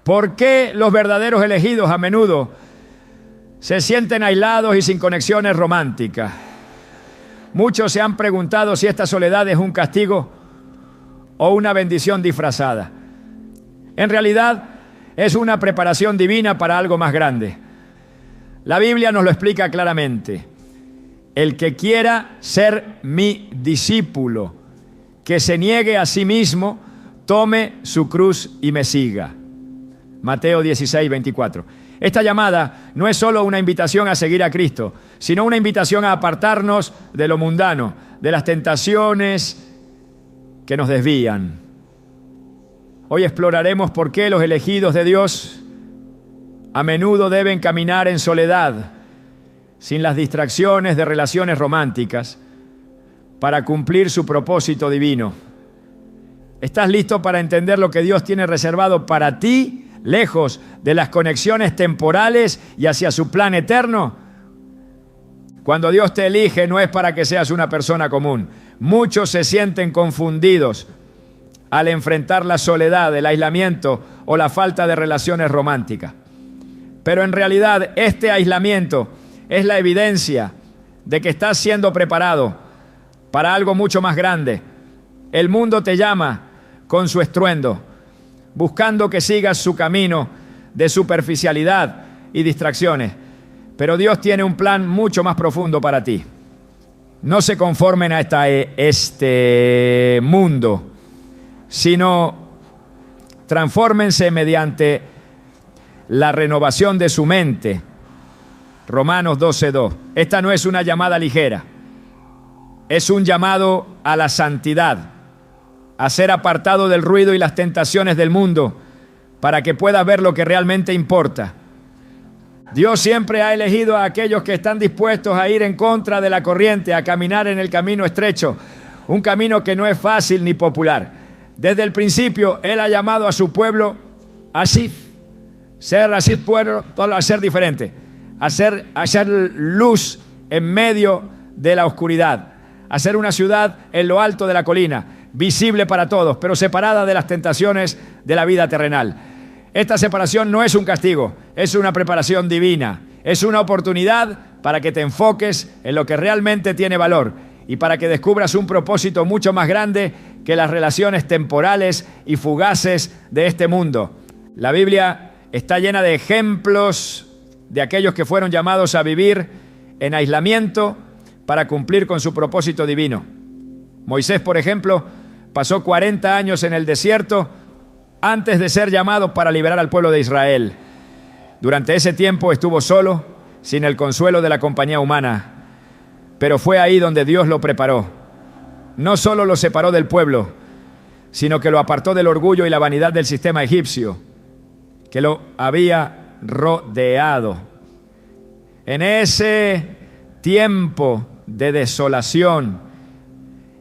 ¿Por qué los verdaderos elegidos a menudo se sienten aislados y sin conexiones románticas? Muchos se han preguntado si esta soledad es un castigo o una bendición disfrazada. En realidad, es una preparación divina para algo más grande. La Biblia nos lo explica claramente. El que quiera ser mi discípulo, que se niegue a sí mismo, tome su cruz y me siga. Mateo 16, 24. Esta llamada no es solo una invitación a seguir a Cristo, sino una invitación a apartarnos de lo mundano, de las tentaciones que nos desvían. Hoy exploraremos por qué los elegidos de Dios a menudo deben caminar en soledad, sin las distracciones de relaciones románticas, para cumplir su propósito divino. ¿Estás listo para entender lo que Dios tiene reservado para ti, lejos de las conexiones temporales y hacia su plan eterno? Cuando Dios te elige, no es para que seas una persona común. Muchos se sienten confundidos al enfrentar la soledad, el aislamiento o la falta de relaciones románticas. Pero en realidad este aislamiento es la evidencia de que estás siendo preparado para algo mucho más grande. El mundo te llama con su estruendo, buscando que sigas su camino de superficialidad y distracciones. Pero Dios tiene un plan mucho más profundo para ti. No se conformen a este mundo, sino transfórmense mediante la renovación de su mente. Romanos 12:2. Esta no es una llamada ligera, es un llamado a la santidad, a ser apartado del ruido y las tentaciones del mundo, para que puedas ver lo que realmente importa. Dios siempre ha elegido a aquellos que están dispuestos a ir en contra de la corriente, a caminar en el camino estrecho, un camino que no es fácil ni popular. Desde el principio, Él ha llamado a su pueblo así, pueblo, a ser diferente, a ser luz en medio de la oscuridad, a ser una ciudad en lo alto de la colina, visible para todos, pero separada de las tentaciones de la vida terrenal. Esta separación no es un castigo, es una preparación divina, es una oportunidad para que te enfoques en lo que realmente tiene valor y para que descubras un propósito mucho más grande que las relaciones temporales y fugaces de este mundo. La Biblia está llena de ejemplos de aquellos que fueron llamados a vivir en aislamiento para cumplir con su propósito divino. Moisés, por ejemplo, pasó 40 años en el desierto antes de ser llamado para liberar al pueblo de Israel. Durante ese tiempo estuvo solo, sin el consuelo de la compañía humana, pero fue ahí donde Dios lo preparó. No solo lo separó del pueblo, sino que lo apartó del orgullo y la vanidad del sistema egipcio, que lo había rodeado. En ese tiempo de desolación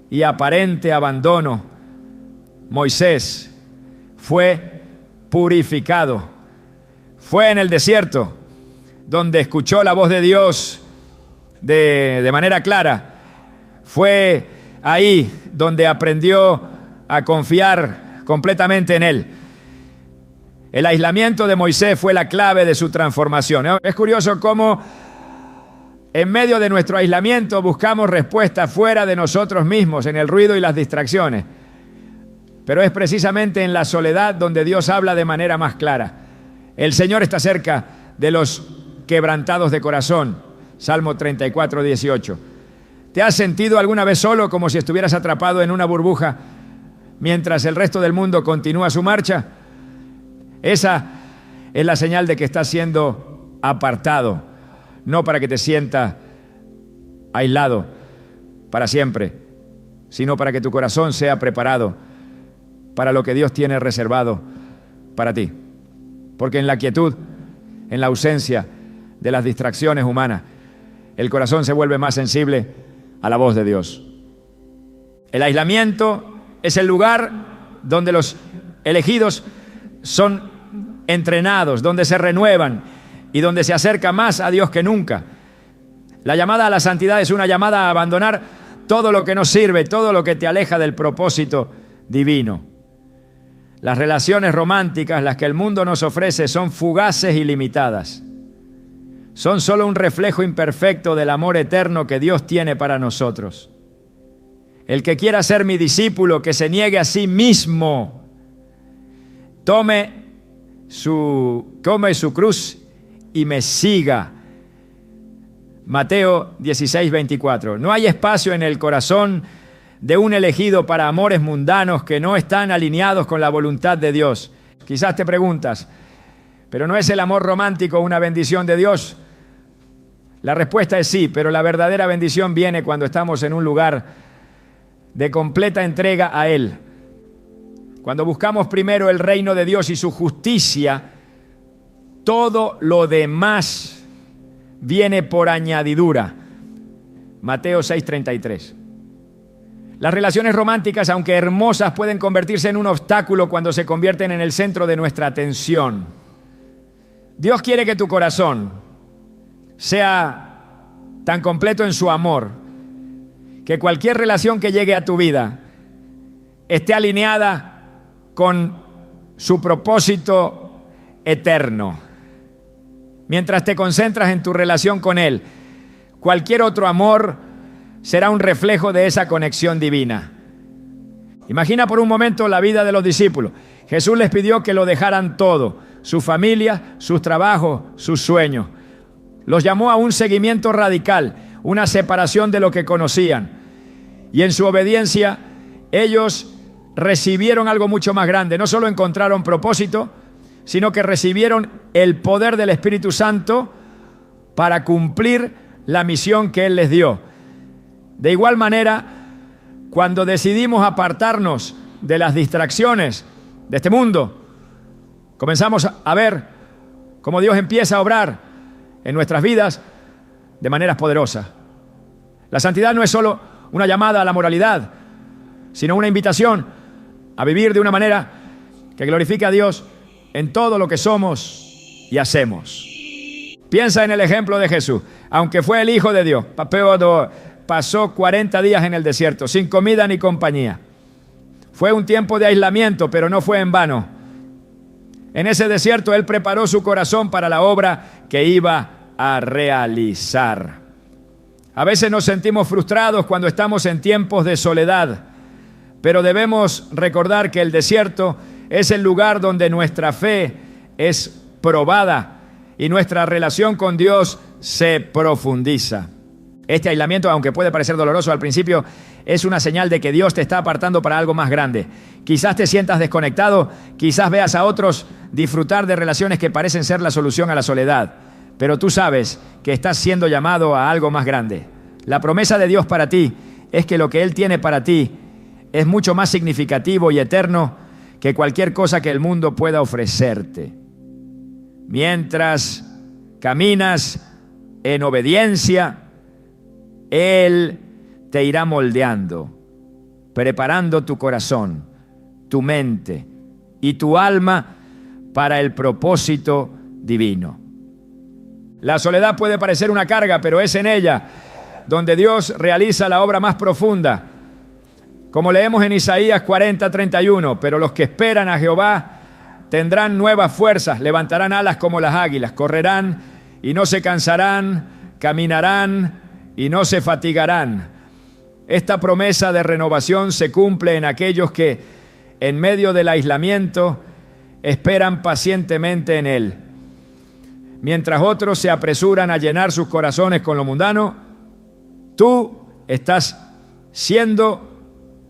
y aparente abandono, Moisés fue purificado. Fue en el desierto donde escuchó la voz de Dios de manera clara. Fue ahí donde aprendió a confiar completamente en Él. El aislamiento de Moisés fue la clave de su transformación. Es curioso cómo en medio de nuestro aislamiento buscamos respuestas fuera de nosotros mismos, en el ruido y las distracciones. Pero es precisamente en la soledad donde Dios habla de manera más clara. El Señor está cerca de los quebrantados de corazón. Salmo 34, 18. ¿Te has sentido alguna vez solo, como si estuvieras atrapado en una burbuja mientras el resto del mundo continúa su marcha? Esa es la señal de que estás siendo apartado, no para que te sientas aislado para siempre, sino para que tu corazón sea preparado para lo que Dios tiene reservado para ti. Porque en la quietud, en la ausencia de las distracciones humanas, el corazón se vuelve más sensible a la voz de Dios. El aislamiento es el lugar donde los elegidos son entrenados, donde se renuevan y donde se acerca más a Dios que nunca. La llamada a la santidad es una llamada a abandonar todo lo que no sirve, todo lo que te aleja del propósito divino. Las relaciones románticas, las que el mundo nos ofrece, son fugaces y limitadas. Son solo un reflejo imperfecto del amor eterno que Dios tiene para nosotros. El que quiera ser mi discípulo, que se niegue a sí mismo, tome su cruz y me siga. Mateo 16:24. No hay espacio en el corazón de un elegido para amores mundanos que no están alineados con la voluntad de Dios. Quizás te preguntas, ¿pero no es el amor romántico una bendición de Dios? La respuesta es sí, pero la verdadera bendición viene cuando estamos en un lugar de completa entrega a Él. Cuando buscamos primero el reino de Dios y su justicia, todo lo demás viene por añadidura. Mateo 6:33. Las relaciones románticas, aunque hermosas, pueden convertirse en un obstáculo cuando se convierten en el centro de nuestra atención. Dios quiere que tu corazón sea tan completo en su amor que cualquier relación que llegue a tu vida esté alineada con su propósito eterno. Mientras te concentras en tu relación con Él, cualquier otro amor será un reflejo de esa conexión divina. Imagina por un momento la vida de los discípulos. Jesús les pidió que lo dejaran todo, su familia, sus trabajos, sus sueños. Los llamó a un seguimiento radical, una separación de lo que conocían. Y en su obediencia, ellos recibieron algo mucho más grande. No solo encontraron propósito, sino que recibieron el poder del Espíritu Santo para cumplir la misión que Él les dio. De igual manera, cuando decidimos apartarnos de las distracciones de este mundo, comenzamos a ver cómo Dios empieza a obrar en nuestras vidas de maneras poderosas. La santidad no es solo una llamada a la moralidad, sino una invitación a vivir de una manera que glorifique a Dios en todo lo que somos y hacemos. Piensa en el ejemplo de Jesús. Aunque fue el Hijo de Dios, pasó 40 días en el desierto, sin comida ni compañía. Fue un tiempo de aislamiento, pero no fue en vano. En ese desierto Él preparó su corazón para la obra que iba a realizar. A veces nos sentimos frustrados cuando estamos en tiempos de soledad, pero debemos recordar que el desierto es el lugar donde nuestra fe es probada y nuestra relación con Dios se profundiza. Este aislamiento, aunque puede parecer doloroso al principio, es una señal de que Dios te está apartando para algo más grande. Quizás te sientas desconectado, quizás veas a otros disfrutar de relaciones que parecen ser la solución a la soledad, pero tú sabes que estás siendo llamado a algo más grande. La promesa de Dios para ti es que lo que Él tiene para ti es mucho más significativo y eterno que cualquier cosa que el mundo pueda ofrecerte. Mientras caminas en obediencia, Él te irá moldeando, preparando tu corazón, tu mente y tu alma para el propósito divino. La soledad puede parecer una carga, pero es en ella donde Dios realiza la obra más profunda. Como leemos en Isaías 40:31, pero los que esperan a Jehová tendrán nuevas fuerzas, levantarán alas como las águilas, correrán y no se cansarán, caminarán y no se fatigarán. Esta promesa de renovación se cumple en aquellos que, en medio del aislamiento, esperan pacientemente en Él. Mientras otros se apresuran a llenar sus corazones con lo mundano, tú estás siendo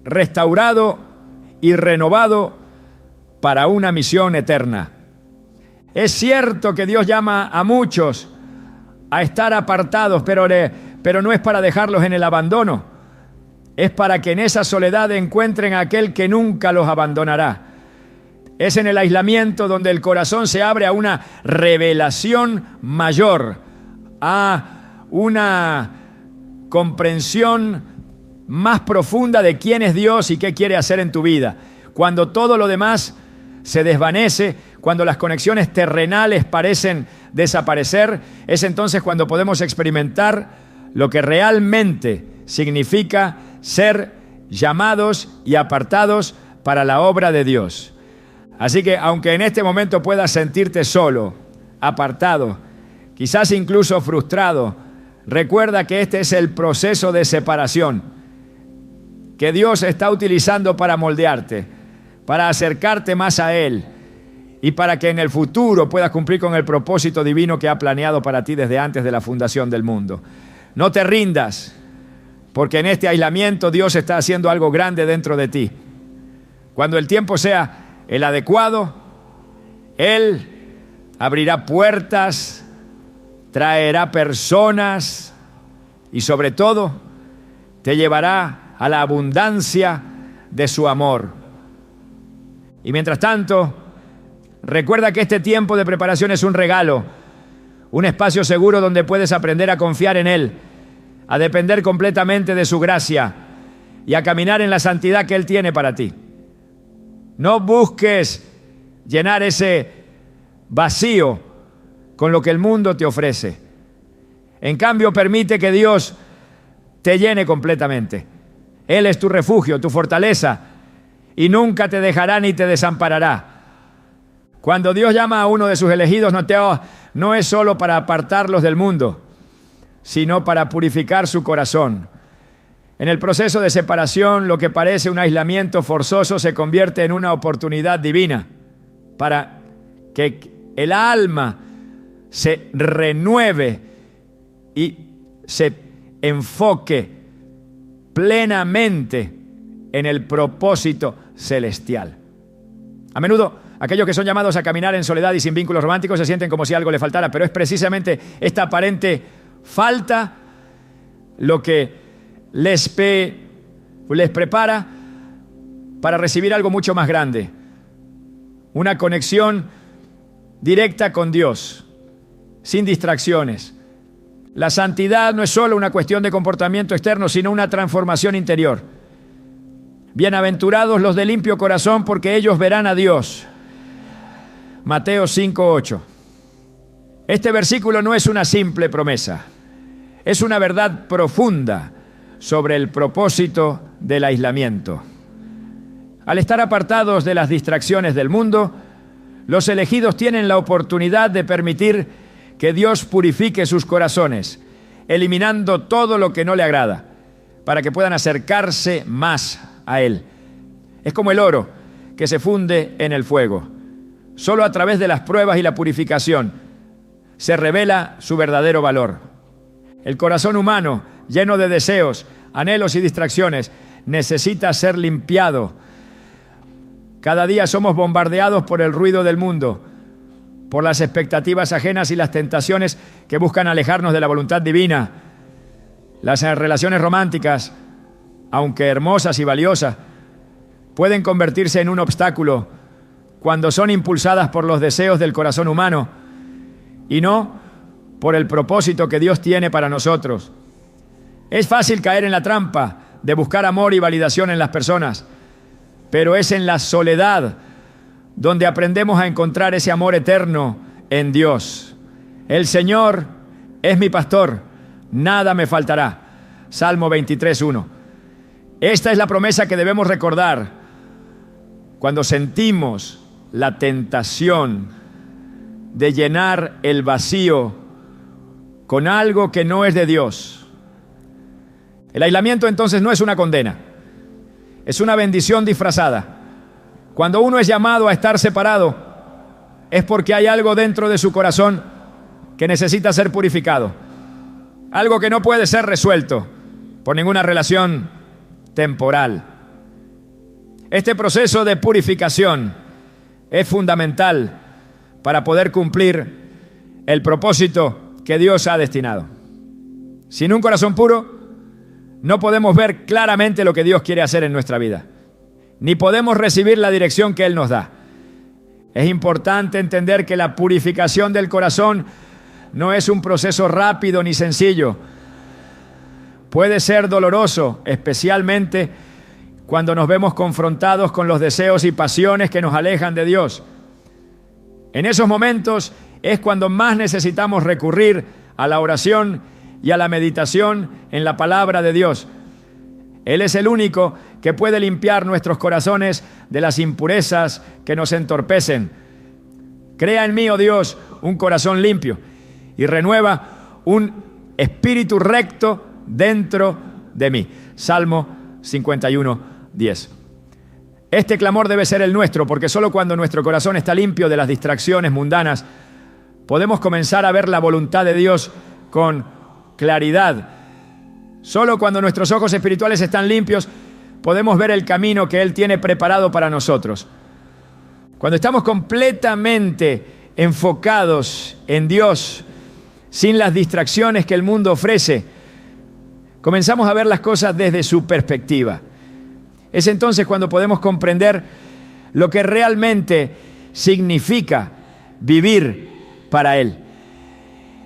restaurado y renovado para una misión eterna. Es cierto que Dios llama a muchos a estar apartados, pero no es para dejarlos en el abandono. Es para que en esa soledad encuentren a aquel que nunca los abandonará. Es en el aislamiento donde el corazón se abre a una revelación mayor, a una comprensión más profunda de quién es Dios y qué quiere hacer en tu vida. Cuando todo lo demás se desvanece, cuando las conexiones terrenales parecen desaparecer, es entonces cuando podemos experimentar lo que realmente significa ser llamados y apartados para la obra de Dios. Así que aunque en este momento puedas sentirte solo, apartado, quizás incluso frustrado, recuerda que este es el proceso de separación que Dios está utilizando para moldearte, para acercarte más a Él y para que en el futuro puedas cumplir con el propósito divino que ha planeado para ti desde antes de la fundación del mundo. No te rindas, porque en este aislamiento Dios está haciendo algo grande dentro de ti. Cuando el tiempo sea el adecuado, Él abrirá puertas, traerá personas y sobre todo te llevará a la abundancia de su amor. Y mientras tanto, recuerda que este tiempo de preparación es un regalo, un espacio seguro donde puedes aprender a confiar en Él, a depender completamente de su gracia y a caminar en la santidad que Él tiene para ti. No busques llenar ese vacío con lo que el mundo te ofrece. En cambio, permite que Dios te llene completamente. Él es tu refugio, tu fortaleza, y nunca te dejará ni te desamparará. Cuando Dios llama a uno de sus elegidos, no es solo para apartarlos del mundo, sino para purificar su corazón. En el proceso de separación, lo que parece un aislamiento forzoso se convierte en una oportunidad divina para que el alma se renueve y se enfoque plenamente en el propósito celestial. A menudo, aquellos que son llamados a caminar en soledad y sin vínculos románticos se sienten como si algo le faltara, pero es precisamente esta aparente falta lo que les prepara para recibir algo mucho más grande, una conexión directa con Dios, sin distracciones. La santidad no es solo una cuestión de comportamiento externo, sino una transformación interior. Bienaventurados los de limpio corazón, porque ellos verán a Dios. Mateo 5:8. Este versículo no es una simple promesa, es una verdad profunda sobre el propósito del aislamiento. Al estar apartados de las distracciones del mundo, los elegidos tienen la oportunidad de permitir que Dios purifique sus corazones, eliminando todo lo que no le agrada, para que puedan acercarse más a Él. Es como el oro que se funde en el fuego. Solo a través de las pruebas y la purificación se revela su verdadero valor. El corazón humano, lleno de deseos, anhelos y distracciones, necesita ser limpiado. Cada día somos bombardeados por el ruido del mundo, por las expectativas ajenas y las tentaciones que buscan alejarnos de la voluntad divina. Las relaciones románticas, aunque hermosas y valiosas, pueden convertirse en un obstáculo cuando son impulsadas por los deseos del corazón humano y no por el propósito que Dios tiene para nosotros. Es fácil caer en la trampa de buscar amor y validación en las personas, pero es en la soledad donde aprendemos a encontrar ese amor eterno en Dios. El Señor es mi pastor, nada me faltará. Salmo 23:1. Esta es la promesa que debemos recordar cuando sentimos la tentación de llenar el vacío con algo que no es de Dios. El aislamiento entonces no es una condena, es una bendición disfrazada. Cuando uno es llamado a estar separado, es porque hay algo dentro de su corazón que necesita ser purificado, algo que no puede ser resuelto por ninguna relación temporal. Este proceso de purificación es fundamental para poder cumplir el propósito que Dios ha destinado. Sin un corazón puro, no podemos ver claramente lo que Dios quiere hacer en nuestra vida, ni podemos recibir la dirección que Él nos da. Es importante entender que la purificación del corazón no es un proceso rápido ni sencillo. Puede ser doloroso, especialmente cuando nos vemos confrontados con los deseos y pasiones que nos alejan de Dios. En esos momentos es cuando más necesitamos recurrir a la oración y a la meditación en la palabra de Dios. Él es el único que puede limpiar nuestros corazones de las impurezas que nos entorpecen. Crea en mí, oh Dios, un corazón limpio y renueva un espíritu recto dentro de mí. Salmo 51, 10. Este clamor debe ser el nuestro, porque solo cuando nuestro corazón está limpio de las distracciones mundanas, podemos comenzar a ver la voluntad de Dios con claridad. Solo cuando nuestros ojos espirituales están limpios, podemos ver el camino que Él tiene preparado para nosotros. Cuando estamos completamente enfocados en Dios, sin las distracciones que el mundo ofrece, comenzamos a ver las cosas desde su perspectiva. Es entonces cuando podemos comprender lo que realmente significa vivir para Él.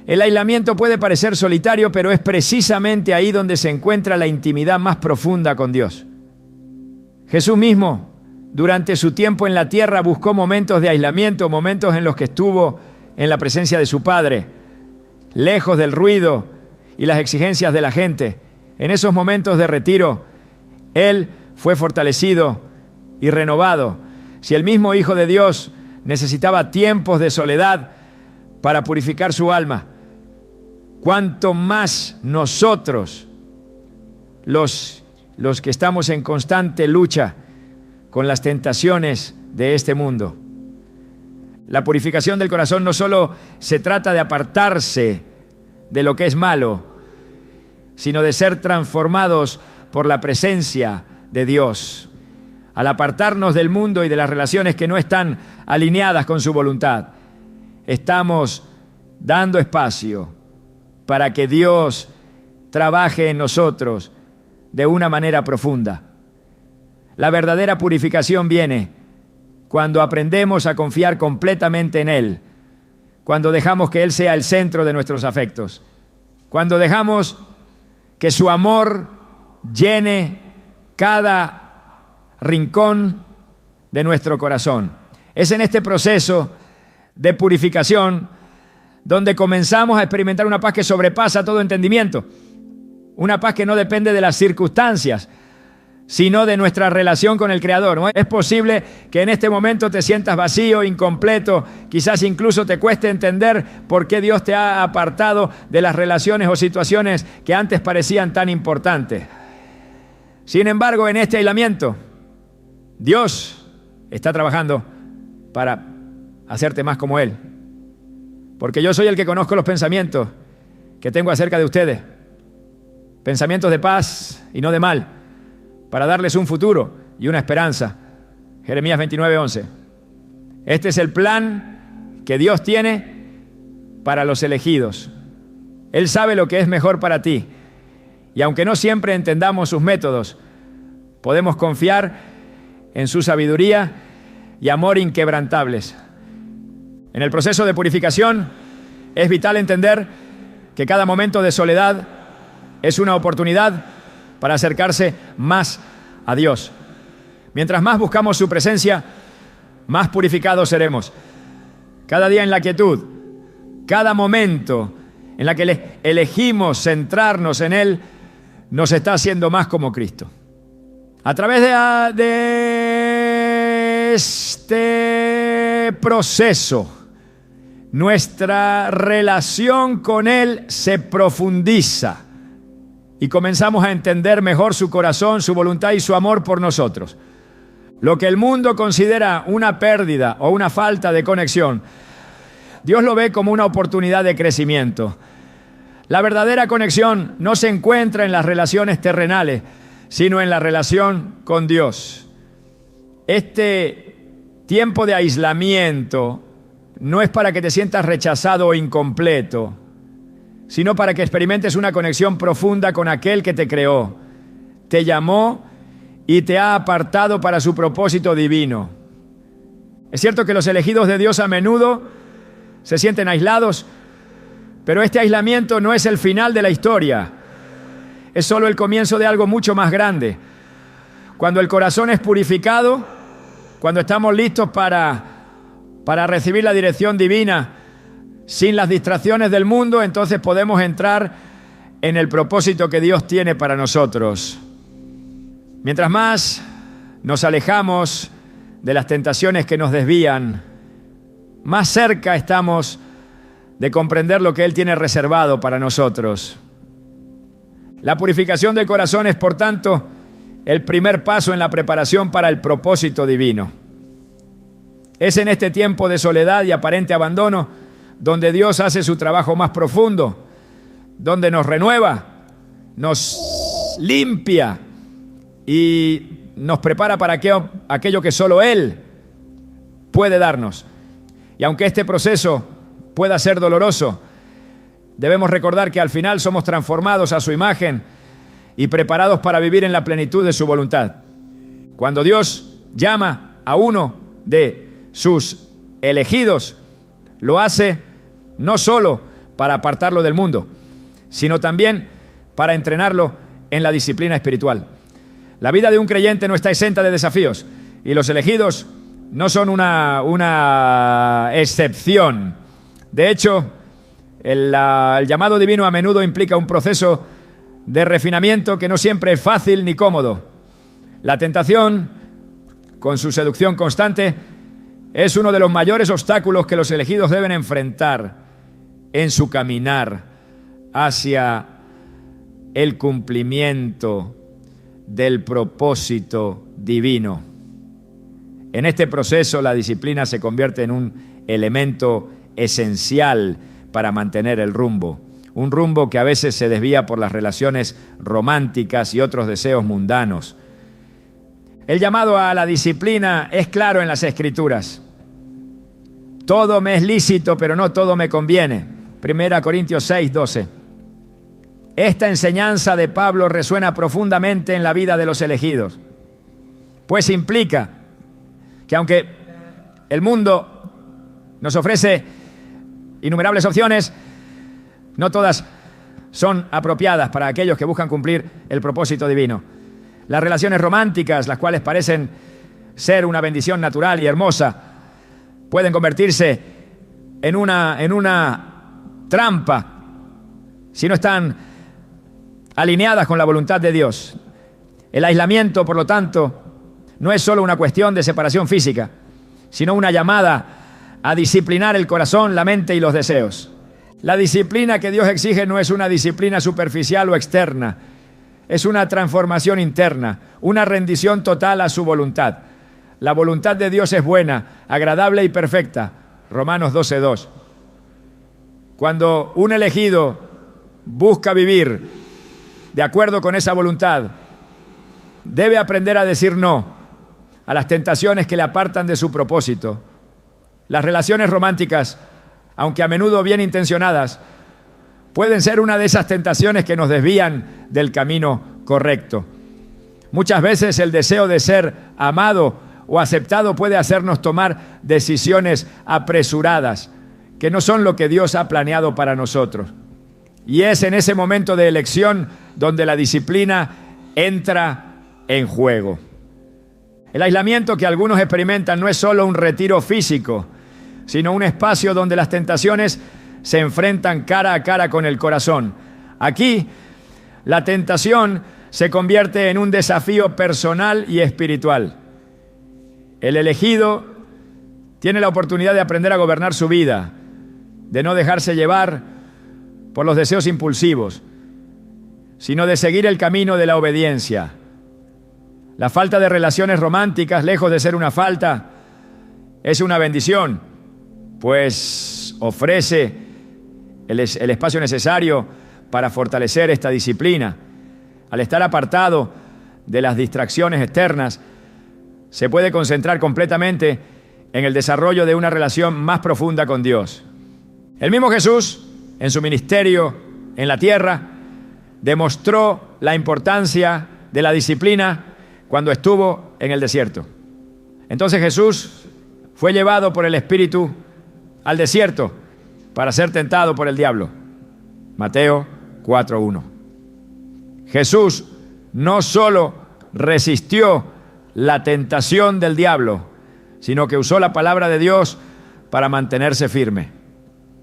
El aislamiento puede parecer solitario, pero es precisamente ahí donde se encuentra la intimidad más profunda con Dios. Jesús mismo, durante su tiempo en la tierra, buscó momentos de aislamiento, momentos en los que estuvo en la presencia de su Padre, lejos del ruido y las exigencias de la gente. En esos momentos de retiro, Él fue fortalecido y renovado. Si el mismo Hijo de Dios necesitaba tiempos de soledad para purificar su alma, cuánto más nosotros, los que estamos en constante lucha con las tentaciones de este mundo. La purificación del corazón no solo se trata de apartarse de lo que es malo, sino de ser transformados por la presencia de Dios. Al apartarnos del mundo y de las relaciones que no están alineadas con su voluntad, estamos dando espacio para que Dios trabaje en nosotros de una manera profunda. La verdadera purificación viene cuando aprendemos a confiar completamente en Él, cuando dejamos que Él sea el centro de nuestros afectos, cuando dejamos que su amor llene cada rincón de nuestro corazón. Es en este proceso de purificación donde comenzamos a experimentar una paz que sobrepasa todo entendimiento, una paz que no depende de las circunstancias, sino de nuestra relación con el Creador, ¿no? Es posible que en este momento te sientas vacío, incompleto, quizás incluso te cueste entender por qué Dios te ha apartado de las relaciones o situaciones que antes parecían tan importantes. Sin embargo, en este aislamiento, Dios está trabajando para hacerte más como Él. Porque yo soy el que conozco los pensamientos que tengo acerca de ustedes. Pensamientos de paz y no de mal, para darles un futuro y una esperanza. Jeremías 29:11. Este es el plan que Dios tiene para los elegidos. Él sabe lo que es mejor para ti. Y aunque no siempre entendamos sus métodos, podemos confiar en su sabiduría y amor inquebrantables. En el proceso de purificación es vital entender que cada momento de soledad es una oportunidad para acercarse más a Dios. Mientras más buscamos su presencia, más purificados seremos. Cada día en la quietud, cada momento en la que elegimos centrarnos en Él, nos está haciendo más como Cristo. A través de este proceso, nuestra relación con Él se profundiza y comenzamos a entender mejor su corazón, su voluntad y su amor por nosotros. Lo que el mundo considera una pérdida o una falta de conexión, Dios lo ve como una oportunidad de crecimiento. La verdadera conexión no se encuentra en las relaciones terrenales, sino en la relación con Dios. Este tiempo de aislamiento no es para que te sientas rechazado o incompleto, sino para que experimentes una conexión profunda con aquel que te creó, te llamó y te ha apartado para su propósito divino. Es cierto que los elegidos de Dios a menudo se sienten aislados, pero este aislamiento no es el final de la historia, es solo el comienzo de algo mucho más grande. Cuando el corazón es purificado, cuando estamos listos para recibir la dirección divina, sin las distracciones del mundo, entonces podemos entrar en el propósito que Dios tiene para nosotros. Mientras más nos alejamos de las tentaciones que nos desvían, más cerca estamos de comprender lo que Él tiene reservado para nosotros. La purificación del corazón es, por tanto, el primer paso en la preparación para el propósito divino. Es en este tiempo de soledad y aparente abandono donde Dios hace su trabajo más profundo, donde nos renueva, nos limpia y nos prepara para aquello que solo Él puede darnos. Y aunque este proceso pueda ser doloroso, debemos recordar que al final somos transformados a su imagen y preparados para vivir en la plenitud de su voluntad. Cuando Dios llama a uno de sus elegidos, lo hace no solo para apartarlo del mundo, sino también para entrenarlo en la disciplina espiritual. La vida de un creyente no está exenta de desafíos y los elegidos no son una excepción. De hecho, el llamado divino a menudo implica un proceso de refinamiento que no siempre es fácil ni cómodo. La tentación, con su seducción constante, es uno de los mayores obstáculos que los elegidos deben enfrentar en su caminar hacia el cumplimiento del propósito divino. En este proceso, la disciplina se convierte en un elemento esencial para mantener el rumbo. Un rumbo que a veces se desvía por las relaciones románticas y otros deseos mundanos. El llamado a la disciplina es claro en las Escrituras. Todo me es lícito, pero no todo me conviene. 1 Corintios 6, 12. Esta enseñanza de Pablo resuena profundamente en la vida de los elegidos, pues implica que aunque el mundo nos ofrece innumerables opciones, no todas son apropiadas para aquellos que buscan cumplir el propósito divino. Las relaciones románticas, las cuales parecen ser una bendición natural y hermosa, pueden convertirse en una trampa si no están alineadas con la voluntad de Dios. El aislamiento, por lo tanto, no es solo una cuestión de separación física, sino una llamada a disciplinar el corazón, la mente y los deseos. La disciplina que Dios exige no es una disciplina superficial o externa, es una transformación interna, una rendición total a su voluntad. La voluntad de Dios es buena, agradable y perfecta. Romanos 12:2. Cuando un elegido busca vivir de acuerdo con esa voluntad, debe aprender a decir no a las tentaciones que le apartan de su propósito. Las relaciones románticas, aunque a menudo bien intencionadas, pueden ser una de esas tentaciones que nos desvían del camino correcto. Muchas veces el deseo de ser amado o aceptado puede hacernos tomar decisiones apresuradas, que no son lo que Dios ha planeado para nosotros. Y es en ese momento de elección donde la disciplina entra en juego. El aislamiento que algunos experimentan no es solo un retiro físico, sino un espacio donde las tentaciones se enfrentan cara a cara con el corazón. Aquí, la tentación se convierte en un desafío personal y espiritual. El elegido tiene la oportunidad de aprender a gobernar su vida, de no dejarse llevar por los deseos impulsivos, sino de seguir el camino de la obediencia. La falta de relaciones románticas, lejos de ser una falta, es una bendición, pues ofrece el espacio necesario para fortalecer esta disciplina. Al estar apartado de las distracciones externas, se puede concentrar completamente en el desarrollo de una relación más profunda con Dios. El mismo Jesús, en su ministerio en la tierra, demostró la importancia de la disciplina cuando estuvo en el desierto. Entonces Jesús fue llevado por el Espíritu al desierto para ser tentado por el diablo. Mateo 4:1. Jesús no solo resistió la tentación del diablo, sino que usó la palabra de Dios para mantenerse firme.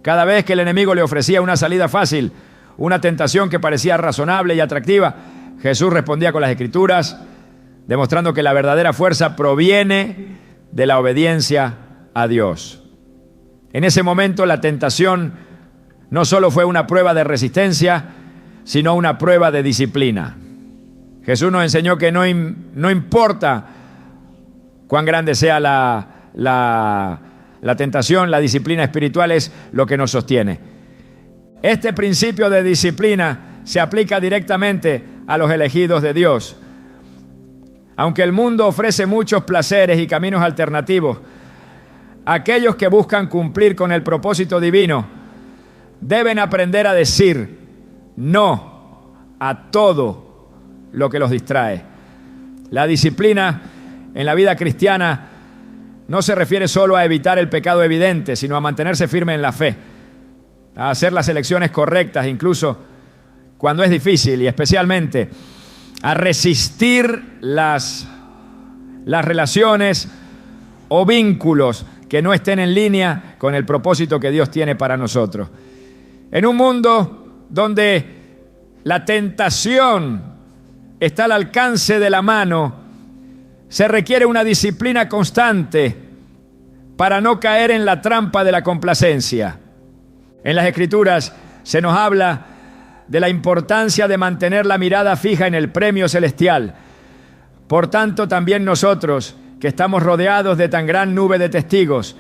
Cada vez que el enemigo le ofrecía una salida fácil, una tentación que parecía razonable y atractiva, Jesús respondía con las Escrituras, demostrando que la verdadera fuerza proviene de la obediencia a Dios. En ese momento la tentación no solo fue una prueba de resistencia, sino una prueba de disciplina. Jesús nos enseñó que no importa cuán grande sea la tentación, la disciplina espiritual es lo que nos sostiene. Este principio de disciplina se aplica directamente a los elegidos de Dios. Aunque el mundo ofrece muchos placeres y caminos alternativos, aquellos que buscan cumplir con el propósito divino deben aprender a decir no a todo lo que los distrae. La disciplina en la vida cristiana no se refiere solo a evitar el pecado evidente, sino a mantenerse firme en la fe, a hacer las elecciones correctas, incluso cuando es difícil, y especialmente a resistir las relaciones o vínculos que no estén en línea con el propósito que Dios tiene para nosotros. En un mundo donde la tentación está al alcance de la mano, se requiere una disciplina constante para no caer en la trampa de la complacencia. En las Escrituras se nos habla de la importancia de mantener la mirada fija en el premio celestial. Por tanto, también nosotros, que estamos rodeados de tan gran nube de testigos,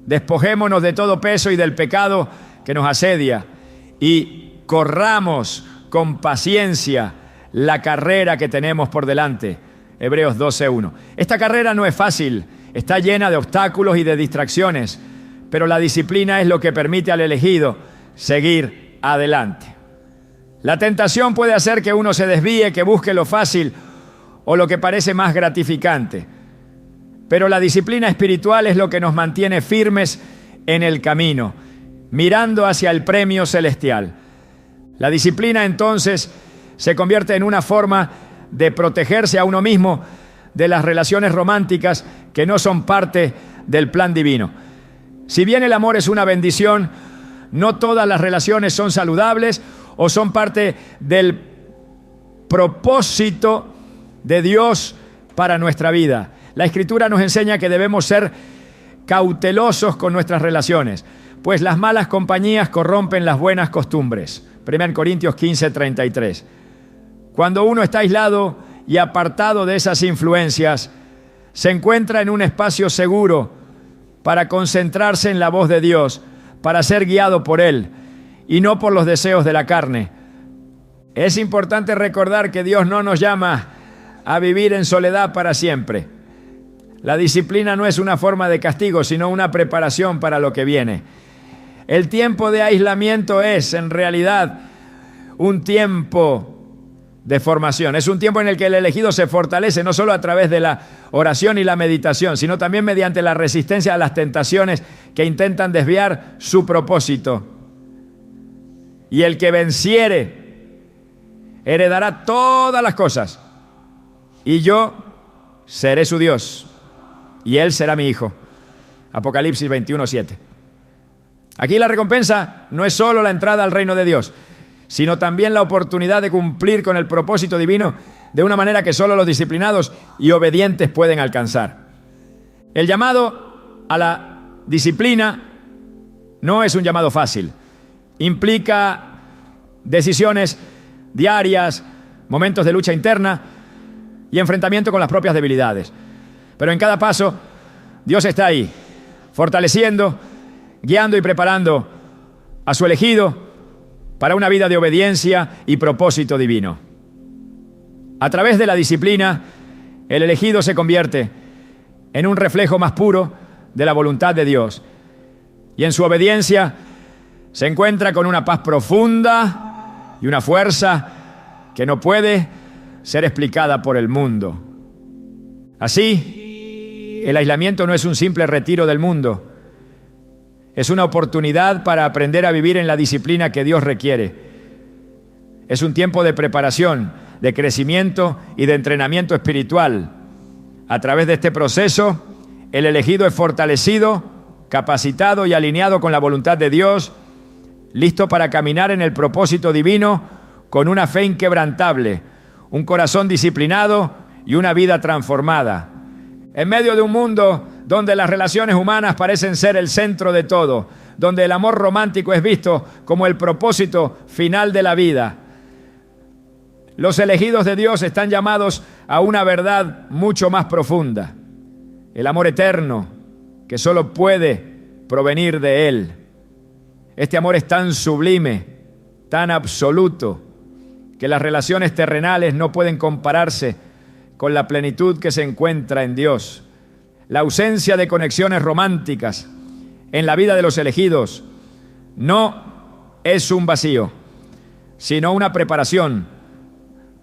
despojémonos de todo peso y del pecado que nos asedia y corramos con paciencia la carrera que tenemos por delante. Hebreos 12:1. Esta carrera no es fácil, está llena de obstáculos y de distracciones, pero la disciplina es lo que permite al elegido seguir adelante. La tentación puede hacer que uno se desvíe, que busque lo fácil o lo que parece más gratificante. Pero la disciplina espiritual es lo que nos mantiene firmes en el camino, mirando hacia el premio celestial. La disciplina entonces se convierte en una forma de protegerse a uno mismo de las relaciones románticas que no son parte del plan divino. Si bien el amor es una bendición, no todas las relaciones son saludables o son parte del propósito de Dios para nuestra vida. La Escritura nos enseña que debemos ser cautelosos con nuestras relaciones, pues las malas compañías corrompen las buenas costumbres. 1 Corintios 15:33. Cuando uno está aislado y apartado de esas influencias, se encuentra en un espacio seguro para concentrarse en la voz de Dios, para ser guiado por Él y no por los deseos de la carne. Es importante recordar que Dios no nos llama a vivir en soledad para siempre. La disciplina no es una forma de castigo, sino una preparación para lo que viene. El tiempo de aislamiento es, en realidad, un tiempo de formación. Es un tiempo en el que el elegido se fortalece no solo a través de la oración y la meditación, sino también mediante la resistencia a las tentaciones que intentan desviar su propósito. Y el que venciere heredará todas las cosas, y yo seré su Dios, y él será mi hijo. Apocalipsis 21:7. Aquí la recompensa no es solo la entrada al reino de Dios, sino también la oportunidad de cumplir con el propósito divino de una manera que solo los disciplinados y obedientes pueden alcanzar. El llamado a la disciplina no es un llamado fácil. Implica decisiones diarias, momentos de lucha interna y enfrentamiento con las propias debilidades. Pero en cada paso, Dios está ahí, fortaleciendo, guiando y preparando a su elegido para una vida de obediencia y propósito divino. A través de la disciplina, el elegido se convierte en un reflejo más puro de la voluntad de Dios. Y en su obediencia se encuentra con una paz profunda y una fuerza que no puede ser explicada por el mundo. Así, el aislamiento no es un simple retiro del mundo. Es una oportunidad para aprender a vivir en la disciplina que Dios requiere. Es un tiempo de preparación, de crecimiento y de entrenamiento espiritual. A través de este proceso, el elegido es fortalecido, capacitado y alineado con la voluntad de Dios, listo para caminar en el propósito divino con una fe inquebrantable, un corazón disciplinado y una vida transformada. En medio de un mundo donde las relaciones humanas parecen ser el centro de todo, donde el amor romántico es visto como el propósito final de la vida, los elegidos de Dios están llamados a una verdad mucho más profunda. El amor eterno, que solo puede provenir de Él. Este amor es tan sublime, tan absoluto, que las relaciones terrenales no pueden compararse con la plenitud que se encuentra en Dios. La ausencia de conexiones románticas en la vida de los elegidos no es un vacío, sino una preparación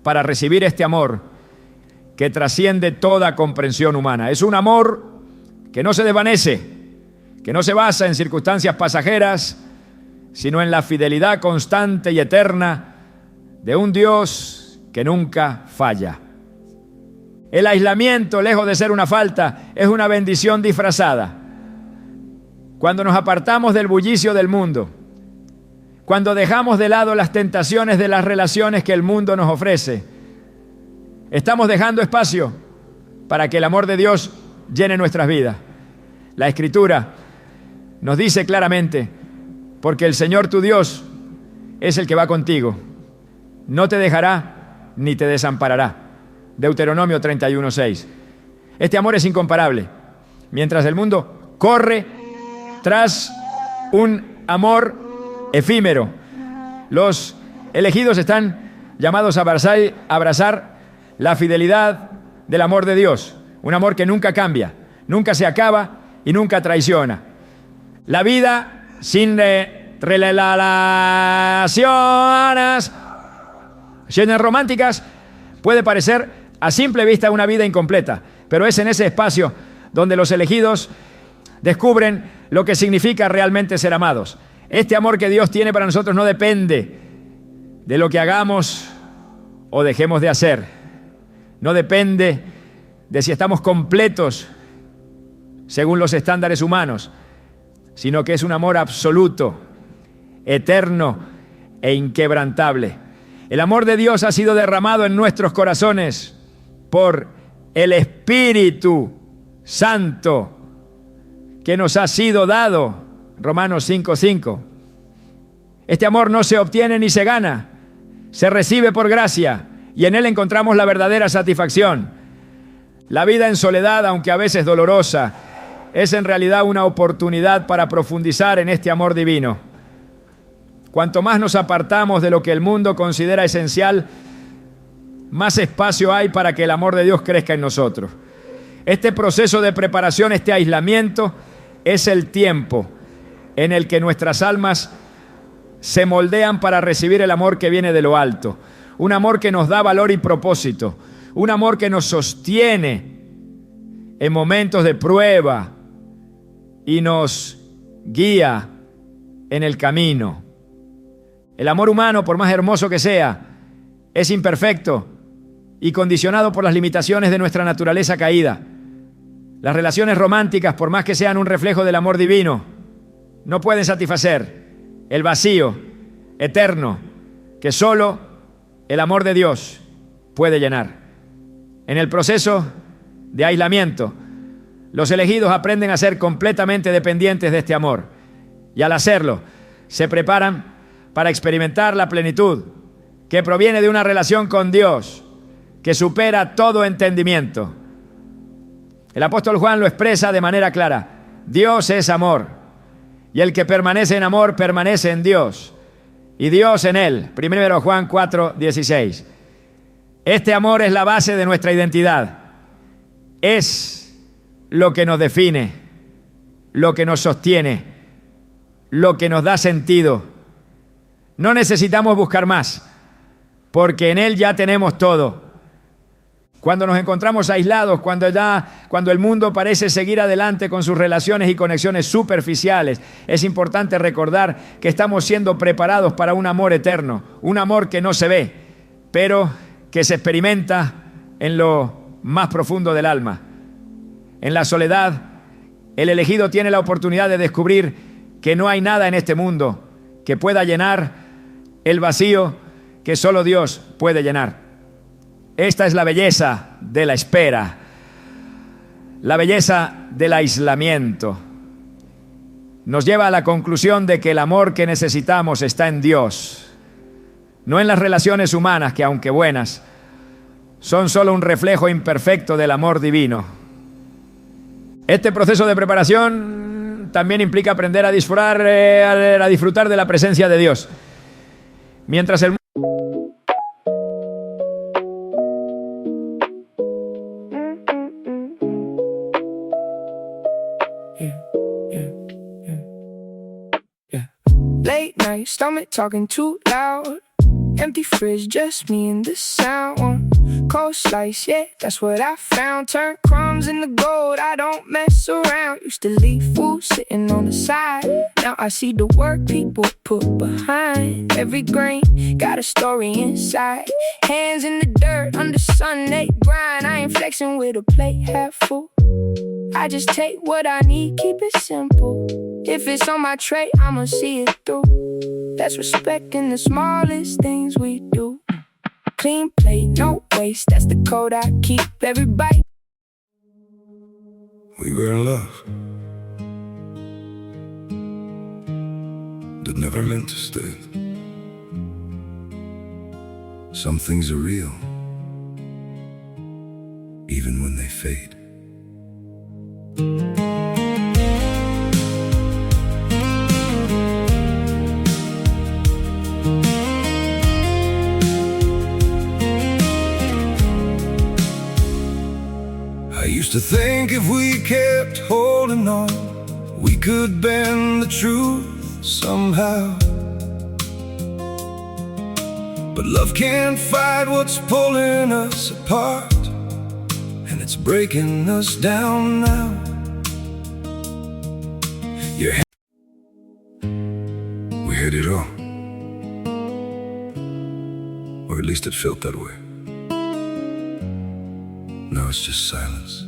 para recibir este amor que trasciende toda comprensión humana. Es un amor que no se desvanece, que no se basa en circunstancias pasajeras, sino en la fidelidad constante y eterna de un Dios que nunca falla. El aislamiento, lejos de ser una falta, es una bendición disfrazada. Cuando nos apartamos del bullicio del mundo, cuando dejamos de lado las tentaciones de las relaciones que el mundo nos ofrece, estamos dejando espacio para que el amor de Dios llene nuestras vidas. La Escritura nos dice claramente, porque el Señor tu Dios es el que va contigo, no te dejará ni te desamparará. Deuteronomio 31:6. Este amor es incomparable. Mientras el mundo corre tras un amor efímero, los elegidos están llamados a abrazar la fidelidad del amor de Dios, un amor que nunca cambia, nunca se acaba y nunca traiciona. La vida sin relaciones románticas puede parecer a simple vista una vida incompleta, pero es en ese espacio donde los elegidos descubren lo que significa realmente ser amados. Este amor que Dios tiene para nosotros no depende de lo que hagamos o dejemos de hacer. No depende de si estamos completos según los estándares humanos, sino que es un amor absoluto, eterno e inquebrantable. El amor de Dios ha sido derramado en nuestros corazones por el Espíritu Santo que nos ha sido dado. Romanos 5:5. Este amor no se obtiene ni se gana, se recibe por gracia y en él encontramos la verdadera satisfacción. La vida en soledad, aunque a veces dolorosa, es en realidad una oportunidad para profundizar en este amor divino. Cuanto más nos apartamos de lo que el mundo considera esencial, más espacio hay para que el amor de Dios crezca en nosotros. Este proceso de preparación, este aislamiento, es el tiempo en el que nuestras almas se moldean para recibir el amor que viene de lo alto. Un amor que nos da valor y propósito. Un amor que nos sostiene en momentos de prueba y nos guía en el camino. El amor humano, por más hermoso que sea, es imperfecto y condicionado por las limitaciones de nuestra naturaleza caída. Las relaciones románticas, por más que sean un reflejo del amor divino, no pueden satisfacer el vacío eterno que solo el amor de Dios puede llenar. En el proceso de aislamiento, los elegidos aprenden a ser completamente dependientes de este amor y al hacerlo, se preparan para experimentar la plenitud que proviene de una relación con Dios que supera todo entendimiento. El apóstol Juan lo expresa de manera clara: Dios es amor, y el que permanece en amor permanece en Dios, y Dios en él. 1 Juan 4:16. Este amor es la base de nuestra identidad. Es lo que nos define, lo que nos sostiene, lo que nos da sentido. No necesitamos buscar más, porque en él ya tenemos todo. Cuando nos encontramos aislados, cuando el mundo parece seguir adelante con sus relaciones y conexiones superficiales, es importante recordar que estamos siendo preparados para un amor eterno, un amor que no se ve, pero que se experimenta en lo más profundo del alma. En la soledad, el elegido tiene la oportunidad de descubrir que no hay nada en este mundo que pueda llenar el vacío que solo Dios puede llenar. Esta es la belleza de la espera, la belleza del aislamiento. Nos lleva a la conclusión de que el amor que necesitamos está en Dios, no en las relaciones humanas que, aunque buenas, son solo un reflejo imperfecto del amor divino. Este proceso de preparación también implica aprender a disfrutar de la presencia de Dios. Mientras el Late night, stomach talking too loud. Empty fridge, just me and the sound. Cold slice, yeah, that's what I found. Turn crumbs into gold, I don't mess around. Used to leave food sitting on the side. Now I see the work people put behind every grain. Got a story inside. Hands in the dirt, under sun, they grind. I ain't flexing with a plate half full. I just take what I need, keep it simple. If it's on my tray, I'ma see it through. That's respecting the smallest things we do. Clean plate, no waste, that's the code I keep every bite. We were in love that never meant to stay. Some things are real, even when they fade. I used to think if we kept holding on, we could bend the truth somehow. But love can't fight what's pulling us apart, and it's breaking us down now. We had it all, or at least it felt that way. Now it's just silence,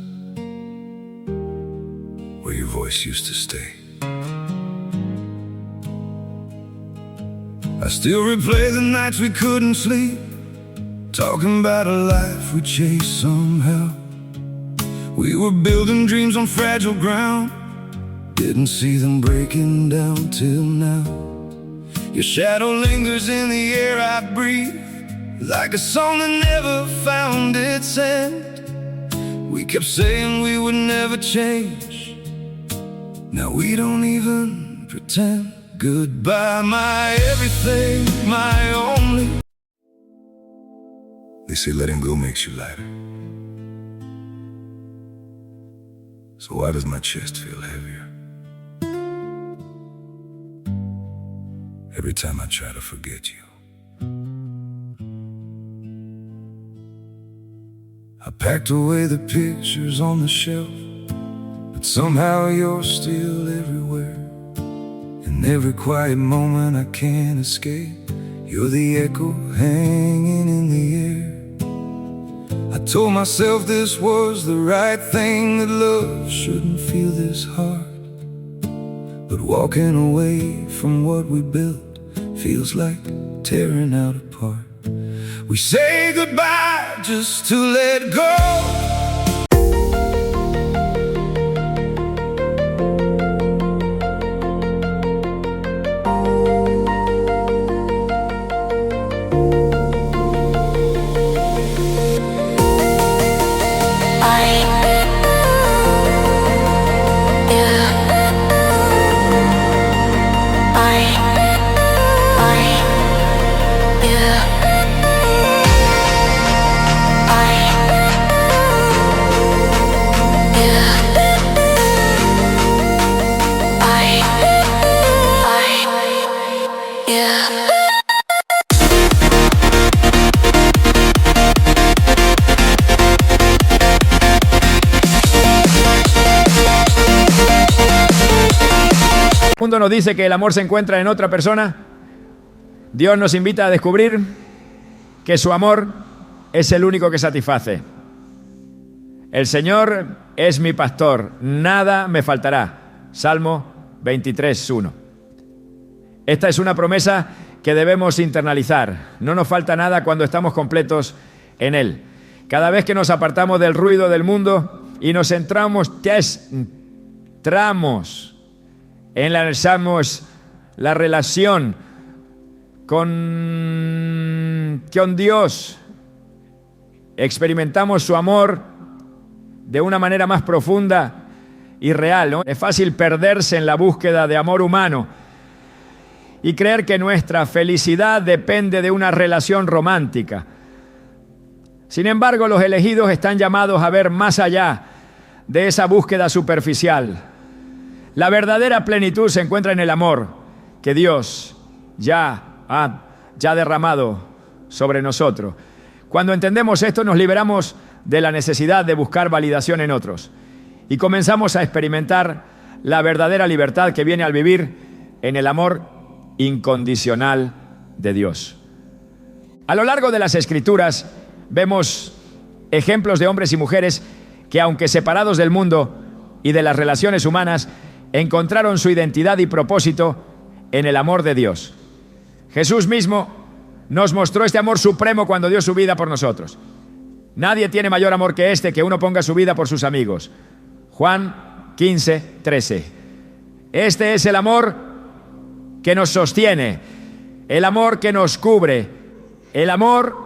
where your voice used to stay. I still replay the nights we couldn't sleep, talking about a life we chased somehow. We were building dreams on fragile ground, didn't see them breaking down till now. Your shadow lingers in the air I breathe, like a song that never found its end. We kept saying we would never change, now we don't even pretend. Goodbye, my everything, my only. They say letting go makes you lighter, so why does my chest feel heavier every time I try to forget you? I packed away the pictures on the shelf, but somehow you're still everywhere. In every quiet moment I can't escape, you're the echo hanging in the air. I told myself this was the right thing, that love shouldn't feel this hard. But walking away from what we built feels like tearing out apart. We say goodbye just to let go. El mundo nos dice que el amor se encuentra en otra persona. Dios nos invita a descubrir que su amor es el único que satisface. El Señor es mi pastor, nada me faltará. Salmo 23:1. Esta es una promesa que debemos internalizar. No nos falta nada cuando estamos completos en Él. Cada vez que nos apartamos del ruido del mundo y nos centramos enlazamos la relación con Dios, experimentamos su amor de una manera más profunda y real, ¿no? Es fácil perderse en la búsqueda de amor humano y creer que nuestra felicidad depende de una relación romántica. Sin embargo, los elegidos están llamados a ver más allá de esa búsqueda superficial. La verdadera plenitud se encuentra en el amor que Dios ya ha derramado sobre nosotros. Cuando entendemos esto, nos liberamos de la necesidad de buscar validación en otros y comenzamos a experimentar la verdadera libertad que viene al vivir en el amor incondicional de Dios. A lo largo de las Escrituras vemos ejemplos de hombres y mujeres que, aunque separados del mundo y de las relaciones humanas, encontraron su identidad y propósito en el amor de Dios. Jesús mismo nos mostró este amor supremo cuando dio su vida por nosotros. Nadie tiene mayor amor que este, que uno ponga su vida por sus amigos. Juan 15:13. Este es el amor que nos sostiene, el amor que nos cubre, el amor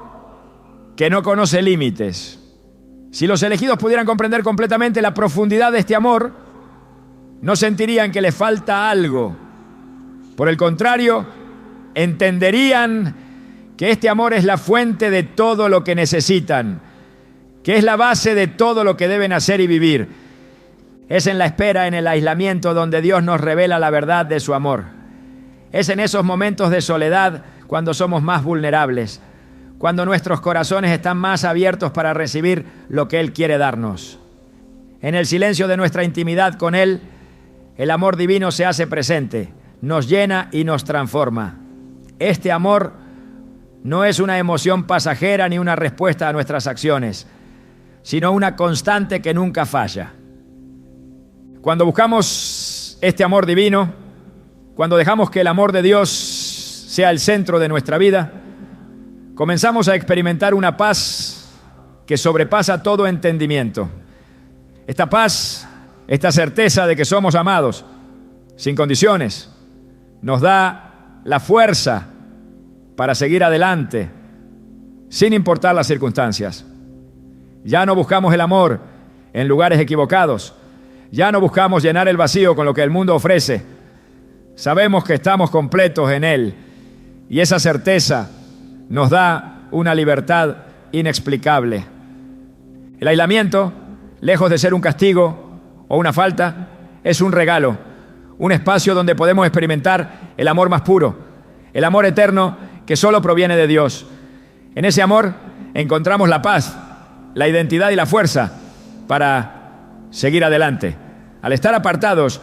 que no conoce límites. Si los elegidos pudieran comprender completamente la profundidad de este amor, no sentirían que les falta algo. Por el contrario, entenderían que este amor es la fuente de todo lo que necesitan, que es la base de todo lo que deben hacer y vivir. Es en la espera, en el aislamiento, donde Dios nos revela la verdad de su amor. Es en esos momentos de soledad cuando somos más vulnerables, cuando nuestros corazones están más abiertos para recibir lo que Él quiere darnos. En el silencio de nuestra intimidad con Él, el amor divino se hace presente, nos llena y nos transforma. Este amor no es una emoción pasajera ni una respuesta a nuestras acciones, sino una constante que nunca falla. Cuando buscamos este amor divino, cuando dejamos que el amor de Dios sea el centro de nuestra vida, comenzamos a experimentar una paz que sobrepasa todo entendimiento. Esta paz, esta certeza de que somos amados, sin condiciones, nos da la fuerza para seguir adelante, sin importar las circunstancias. Ya no buscamos el amor en lugares equivocados. Ya no buscamos llenar el vacío con lo que el mundo ofrece. Sabemos que estamos completos en Él, y esa certeza nos da una libertad inexplicable. El aislamiento, lejos de ser un castigo o una falta, es un regalo, un espacio donde podemos experimentar el amor más puro, el amor eterno que solo proviene de Dios. En ese amor encontramos la paz, la identidad y la fuerza para seguir adelante. Al estar apartados,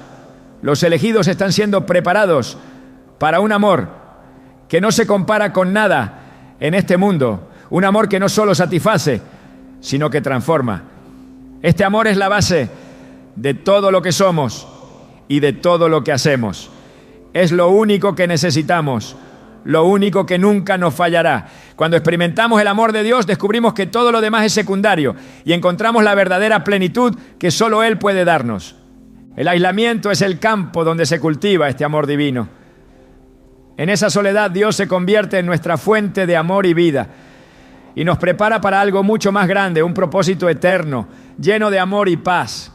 los elegidos están siendo preparados para un amor que no se compara con nada en este mundo, un amor que no solo satisface, sino que transforma. Este amor es la base de todo lo que somos y de todo lo que hacemos. Es lo único que necesitamos, lo único que nunca nos fallará. Cuando experimentamos el amor de Dios, descubrimos que todo lo demás es secundario y encontramos la verdadera plenitud que solo Él puede darnos. El aislamiento es el campo donde se cultiva este amor divino. En esa soledad, Dios se convierte en nuestra fuente de amor y vida y nos prepara para algo mucho más grande, un propósito eterno, lleno de amor y paz.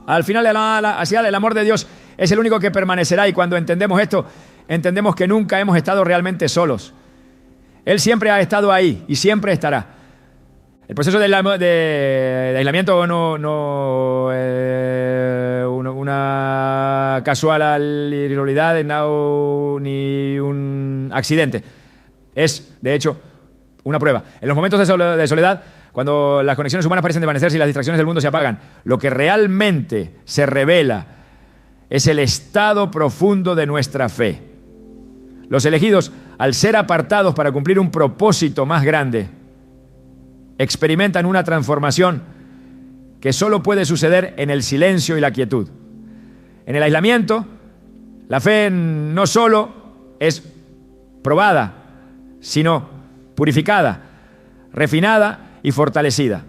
Al final, el amor de Dios es el único que permanecerá, y cuando entendemos esto, entendemos que nunca hemos estado realmente solos. Él siempre ha estado ahí y siempre estará. El proceso de aislamiento no una casualidad ni un accidente. Es, de hecho, una prueba. En los momentos de soledad, cuando las conexiones humanas parecen desvanecerse y las distracciones del mundo se apagan, lo que realmente se revela es el estado profundo de nuestra fe. Los elegidos, al ser apartados para cumplir un propósito más grande, experimentan una transformación que solo puede suceder en el silencio y la quietud. En el aislamiento, la fe no solo es probada, sino purificada, refinada y fortalecida.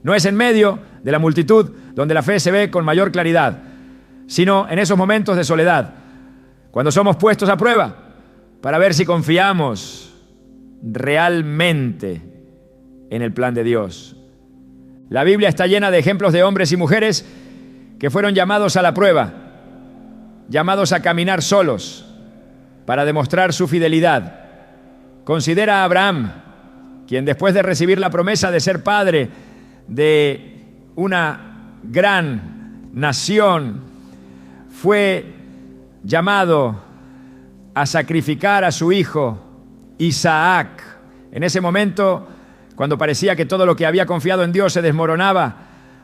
No es en medio de la multitud donde la fe se ve con mayor claridad, sino en esos momentos de soledad, cuando somos puestos a prueba para ver si confiamos realmente en el plan de Dios. La Biblia está llena de ejemplos de hombres y mujeres que fueron llamados a la prueba, llamados a caminar solos para demostrar su fidelidad. Considera a Abraham, quien después de recibir la promesa de ser padre de una gran nación, fue llamado a sacrificar a su hijo Isaac. En ese momento, cuando parecía que todo lo que había confiado en Dios se desmoronaba,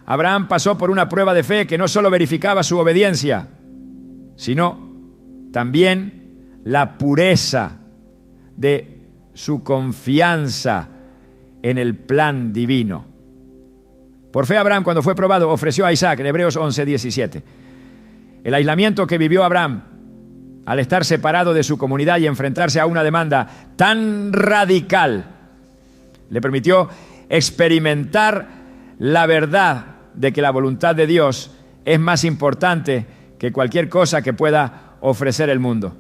Abraham pasó por una prueba de fe que no solo verificaba su obediencia, sino también la pureza de su confianza en el plan divino. Por fe Abraham, cuando fue probado, ofreció a Isaac, en Hebreos 11:17. El aislamiento que vivió Abraham al estar separado de su comunidad y enfrentarse a una demanda tan radical le permitió experimentar la verdad de que la voluntad de Dios es más importante que cualquier cosa que pueda ofrecer el mundo.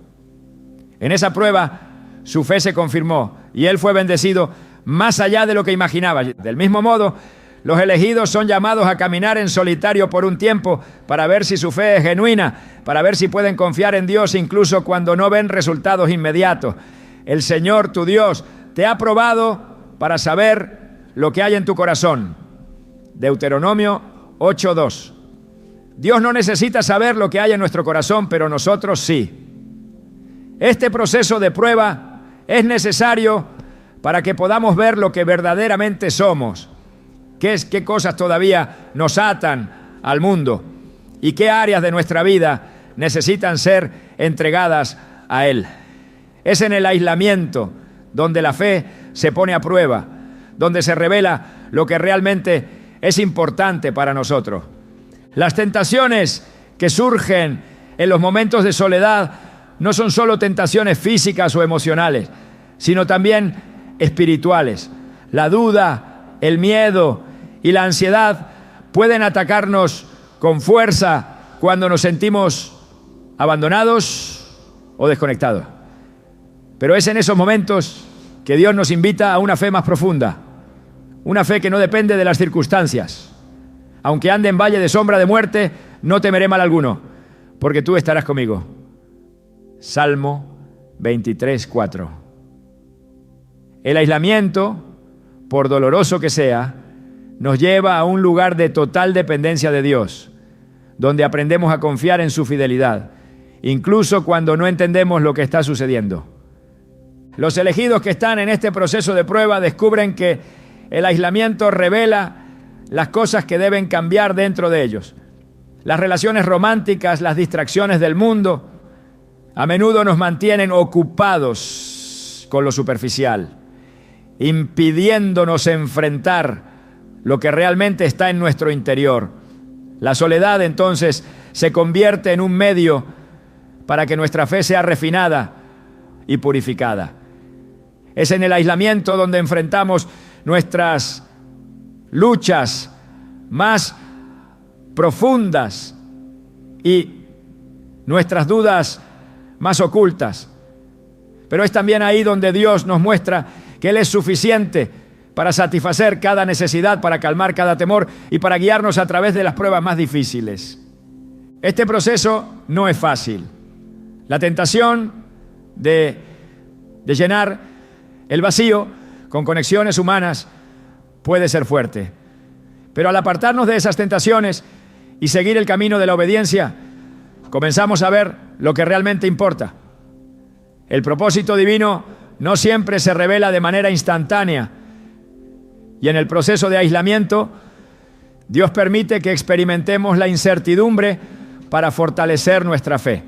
En esa prueba, su fe se confirmó y él fue bendecido más allá de lo que imaginaba. Del mismo modo, los elegidos son llamados a caminar en solitario por un tiempo para ver si su fe es genuina, para ver si pueden confiar en Dios incluso cuando no ven resultados inmediatos. El Señor, tu Dios, te ha probado para saber lo que hay en tu corazón. Deuteronomio 8:2. Dios no necesita saber lo que hay en nuestro corazón, pero nosotros sí. Este proceso de prueba es necesario para que podamos ver lo que verdaderamente somos. ¿Qué cosas todavía nos atan al mundo? ¿Y qué áreas de nuestra vida necesitan ser entregadas a Él? Es en el aislamiento donde la fe se pone a prueba, donde se revela lo que realmente es importante para nosotros. Las tentaciones que surgen en los momentos de soledad no son solo tentaciones físicas o emocionales, sino también espirituales. La duda, el miedo y la ansiedad pueden atacarnos con fuerza cuando nos sentimos abandonados o desconectados. Pero es en esos momentos que Dios nos invita a una fe más profunda, una fe que no depende de las circunstancias. Aunque ande en valle de sombra de muerte, no temeré mal alguno, porque tú estarás conmigo. Salmo 23:4. El aislamiento, por doloroso que sea, nos lleva a un lugar de total dependencia de Dios, donde aprendemos a confiar en su fidelidad, incluso cuando no entendemos lo que está sucediendo. Los elegidos que están en este proceso de prueba descubren que el aislamiento revela las cosas que deben cambiar dentro de ellos. Las relaciones románticas, las distracciones del mundo, a menudo nos mantienen ocupados con lo superficial, impidiéndonos enfrentar lo que realmente está en nuestro interior. La soledad, entonces, se convierte en un medio para que nuestra fe sea refinada y purificada. Es en el aislamiento donde enfrentamos nuestras luchas más profundas y nuestras dudas más ocultas. Pero es también ahí donde Dios nos muestra que Él es suficiente para satisfacer cada necesidad, para calmar cada temor y para guiarnos a través de las pruebas más difíciles. Este proceso no es fácil. La tentación de llenar el vacío con conexiones humanas puede ser fuerte. Pero al apartarnos de esas tentaciones y seguir el camino de la obediencia, comenzamos a ver lo que realmente importa. El propósito divino no siempre se revela de manera instantánea, y en el proceso de aislamiento, Dios permite que experimentemos la incertidumbre para fortalecer nuestra fe.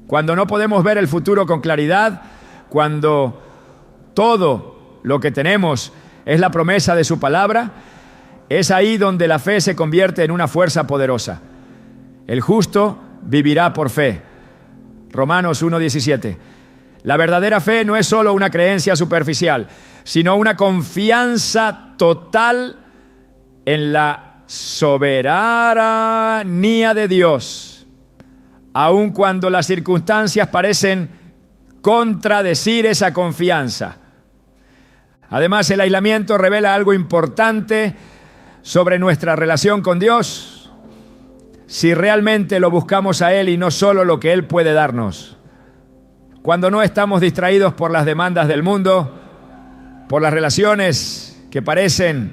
Cuando no podemos ver el futuro con claridad, cuando todo lo que tenemos es la promesa de su palabra, es ahí donde la fe se convierte en una fuerza poderosa. El justo vivirá por fe. Romanos 1:17. La verdadera fe no es solo una creencia superficial, sino una confianza total en la soberanía de Dios, aun cuando las circunstancias parecen contradecir esa confianza. Además, el aislamiento revela algo importante sobre nuestra relación con Dios, si realmente lo buscamos a Él y no solo lo que Él puede darnos. Cuando no estamos distraídos por las demandas del mundo, por las relaciones que parecen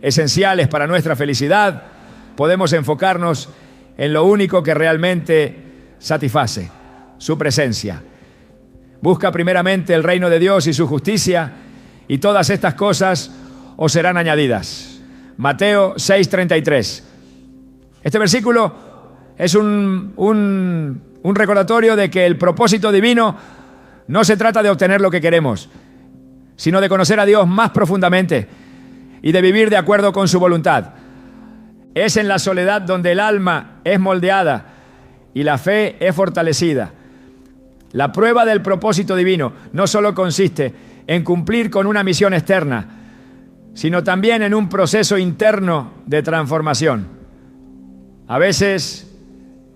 esenciales para nuestra felicidad, podemos enfocarnos en lo único que realmente satisface, su presencia. Busca primeramente el reino de Dios y su justicia, y todas estas cosas os serán añadidas. Mateo 6:33. Este versículo es un recordatorio de que el propósito divino no se trata de obtener lo que queremos, sino de conocer a Dios más profundamente y de vivir de acuerdo con su voluntad. Es en la soledad donde el alma es moldeada y la fe es fortalecida. La prueba del propósito divino no solo consiste en cumplir con una misión externa, sino también en un proceso interno de transformación. A veces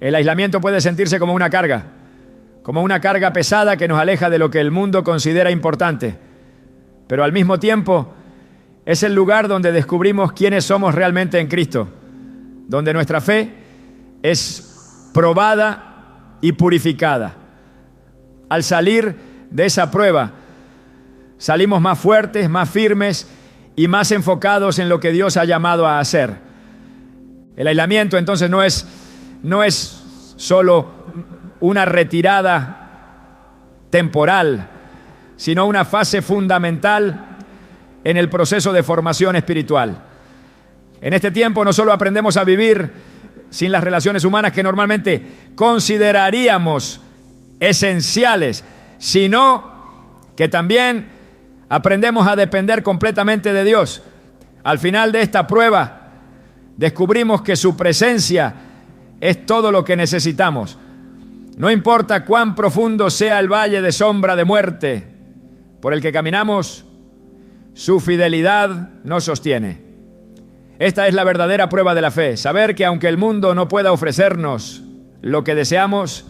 el aislamiento puede sentirse como una carga pesada que nos aleja de lo que el mundo considera importante, pero al mismo tiempo es el lugar donde descubrimos quiénes somos realmente en Cristo, donde nuestra fe es probada y purificada. Al salir de esa prueba, salimos más fuertes, más firmes y más enfocados en lo que Dios ha llamado a hacer. El aislamiento entonces no es solo una retirada temporal, sino una fase fundamental en el proceso de formación espiritual. En este tiempo no solo aprendemos a vivir sin las relaciones humanas que normalmente consideraríamos esenciales, sino que también aprendemos a depender completamente de Dios. Al final de esta prueba, descubrimos que su presencia es todo lo que necesitamos. No importa cuán profundo sea el valle de sombra de muerte por el que caminamos, su fidelidad nos sostiene. Esta es la verdadera prueba de la fe, saber que aunque el mundo no pueda ofrecernos lo que deseamos,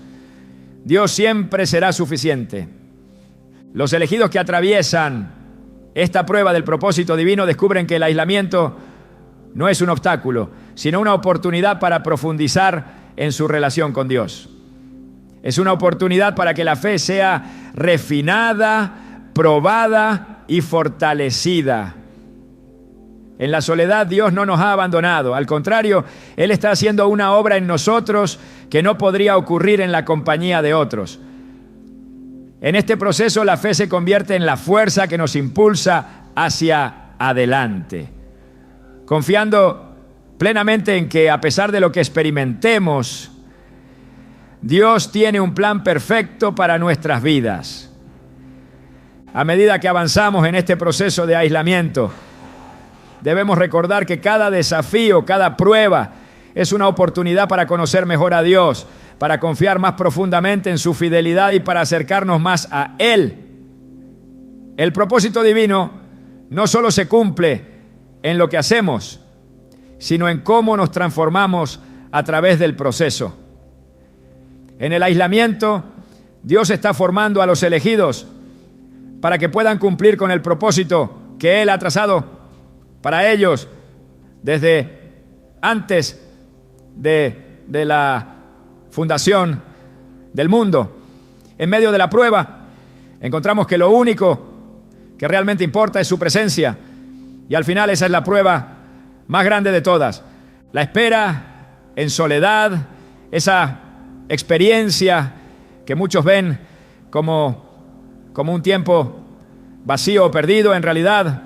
Dios siempre será suficiente. Los elegidos que atraviesan esta prueba del propósito divino descubren que el aislamiento no es un obstáculo, sino una oportunidad para profundizar en su relación con Dios. Es una oportunidad para que la fe sea refinada, probada y fortalecida. En la soledad Dios no nos ha abandonado. Al contrario, Él está haciendo una obra en nosotros que no podría ocurrir en la compañía de otros. En este proceso la fe se convierte en la fuerza que nos impulsa hacia adelante. Confiando plenamente en que a pesar de lo que experimentemos, Dios tiene un plan perfecto para nuestras vidas. A medida que avanzamos en este proceso de aislamiento, debemos recordar que cada desafío, cada prueba es una oportunidad para conocer mejor a Dios, para confiar más profundamente en su fidelidad y para acercarnos más a Él. El propósito divino no solo se cumple en lo que hacemos, sino en cómo nos transformamos a través del proceso. En el aislamiento, Dios está formando a los elegidos para que puedan cumplir con el propósito que Él ha trazado para ellos desde antes de la fundación del mundo. En medio de la prueba, encontramos que lo único que realmente importa es su presencia. Y al final esa es la prueba más grande de todas. La espera en soledad, esa experiencia que muchos ven como un tiempo vacío o perdido, en realidad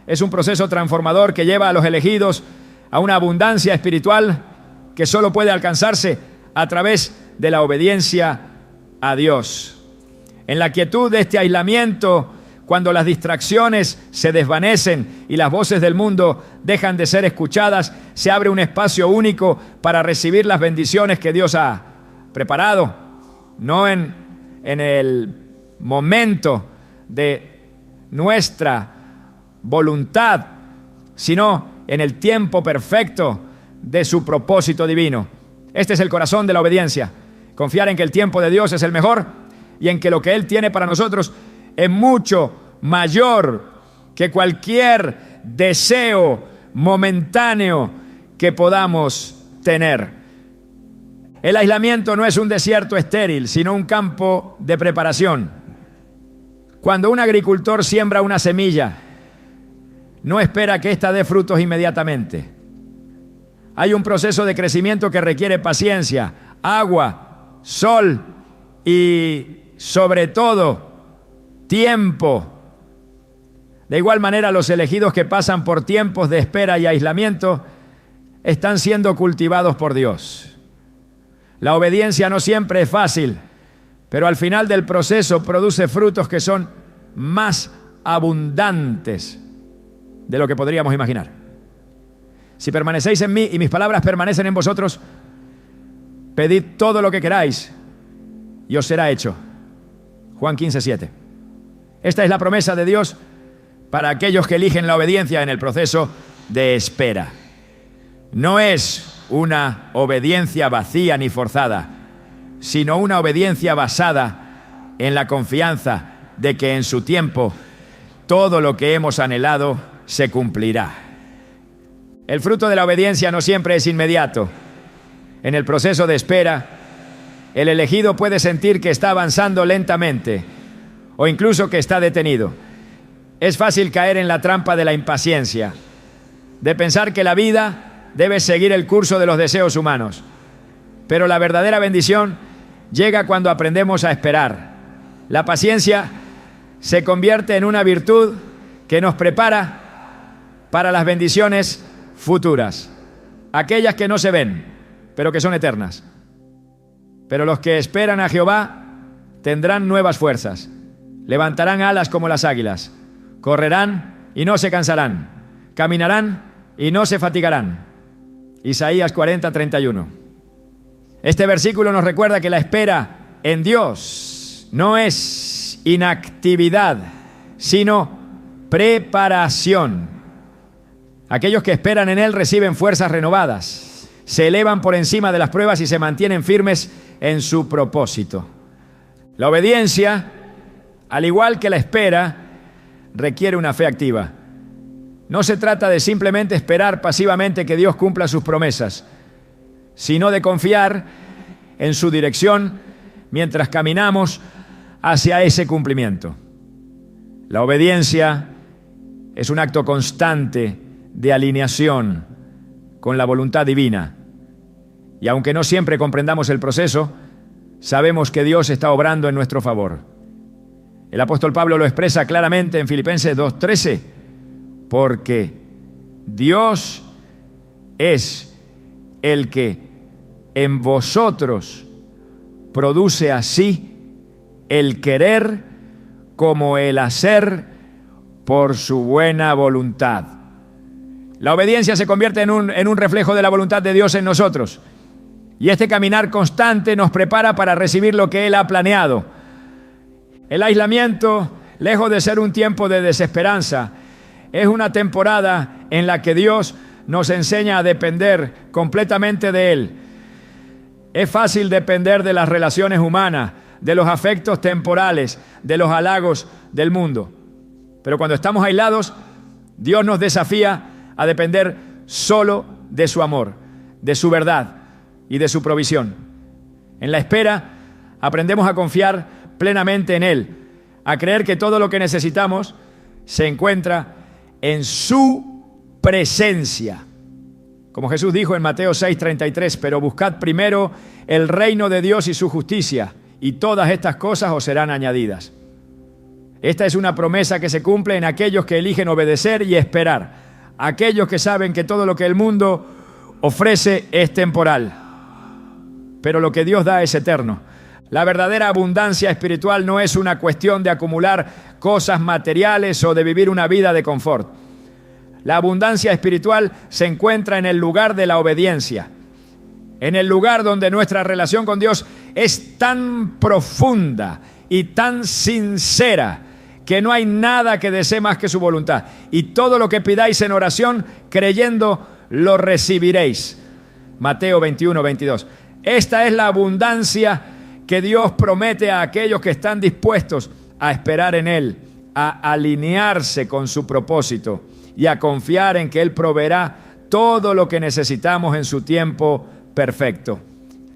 es un proceso transformador que lleva a los elegidos a una abundancia espiritual que solo puede alcanzarse a través de la obediencia a Dios. En la quietud de este aislamiento, cuando las distracciones se desvanecen y las voces del mundo dejan de ser escuchadas, se abre un espacio único para recibir las bendiciones que Dios ha preparado, no en el momento de nuestra voluntad, sino en el tiempo perfecto de su propósito divino. Este es el corazón de la obediencia. Confiar en que el tiempo de Dios es el mejor y en que lo que Él tiene para nosotros es mucho mayor que cualquier deseo momentáneo que podamos tener. El aislamiento no es un desierto estéril, sino un campo de preparación. Cuando un agricultor siembra una semilla, no espera que ésta dé frutos inmediatamente. Hay un proceso de crecimiento que requiere paciencia, agua, sol y, sobre todo, tiempo. De igual manera, los elegidos que pasan por tiempos de espera y aislamiento están siendo cultivados por Dios. La obediencia no siempre es fácil, pero al final del proceso produce frutos que son más abundantes de lo que podríamos imaginar. Si permanecéis en mí y mis palabras permanecen en vosotros, pedid todo lo que queráis y os será hecho. Juan 15:7. Esta es la promesa de Dios para aquellos que eligen la obediencia en el proceso de espera. No es una obediencia vacía ni forzada, sino una obediencia basada en la confianza de que en su tiempo todo lo que hemos anhelado se cumplirá. El fruto de la obediencia no siempre es inmediato. En el proceso de espera, el elegido puede sentir que está avanzando lentamente o incluso que está detenido. Es fácil caer en la trampa de la impaciencia, de pensar que la vida debe seguir el curso de los deseos humanos. Pero la verdadera bendición llega cuando aprendemos a esperar. La paciencia se convierte en una virtud que nos prepara para las bendiciones futuras, aquellas que no se ven, pero que son eternas. Pero los que esperan a Jehová tendrán nuevas fuerzas, levantarán alas como las águilas, correrán y no se cansarán, caminarán y no se fatigarán. Isaías 40:31. Este versículo nos recuerda que la espera en Dios no es inactividad, sino preparación. Aquellos que esperan en Él reciben fuerzas renovadas, se elevan por encima de las pruebas y se mantienen firmes en su propósito. La obediencia, al igual que la espera, requiere una fe activa. No se trata de simplemente esperar pasivamente que Dios cumpla sus promesas, sino de confiar en su dirección mientras caminamos hacia ese cumplimiento. La obediencia es un acto constante de alineación con la voluntad divina. Y aunque no siempre comprendamos el proceso, sabemos que Dios está obrando en nuestro favor. El apóstol Pablo lo expresa claramente en Filipenses 2:13, porque Dios es el que en vosotros produce así el querer como el hacer por su buena voluntad. La obediencia se convierte en un reflejo de la voluntad de Dios en nosotros. Y este caminar constante nos prepara para recibir lo que Él ha planeado. El aislamiento, lejos de ser un tiempo de desesperanza, es una temporada en la que Dios nos enseña a depender completamente de Él. Es fácil depender de las relaciones humanas, de los afectos temporales, de los halagos del mundo. Pero cuando estamos aislados, Dios nos desafía a depender solo de su amor, de su verdad y de su provisión. En la espera, aprendemos a confiar plenamente en Él, a creer que todo lo que necesitamos se encuentra en su presencia. Como Jesús dijo en Mateo 6:33, pero buscad primero el reino de Dios y su justicia, y todas estas cosas os serán añadidas. Esta es una promesa que se cumple en aquellos que eligen obedecer y esperar, aquellos que saben que todo lo que el mundo ofrece es temporal, pero lo que Dios da es eterno. La verdadera abundancia espiritual no es una cuestión de acumular cosas materiales o de vivir una vida de confort. La abundancia espiritual se encuentra en el lugar de la obediencia, en el lugar donde nuestra relación con Dios es tan profunda y tan sincera que no hay nada que desee más que su voluntad. Y todo lo que pidáis en oración, creyendo, lo recibiréis. Mateo 21, 22. Esta es la abundancia que Dios promete a aquellos que están dispuestos a esperar en Él, a alinearse con su propósito y a confiar en que Él proveerá todo lo que necesitamos en su tiempo perfecto.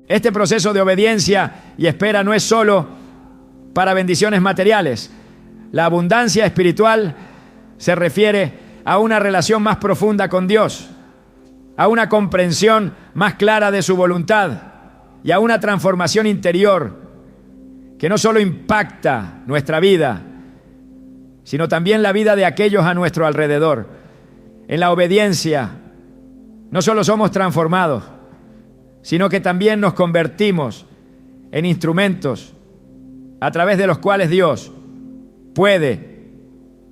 Este proceso de obediencia y espera no es solo para bendiciones materiales. La abundancia espiritual se refiere a una relación más profunda con Dios, a una comprensión más clara de su voluntad y a una transformación interior que no solo impacta nuestra vida, sino también la vida de aquellos a nuestro alrededor. En la obediencia no solo somos transformados, sino que también nos convertimos en instrumentos a través de los cuales Dios puede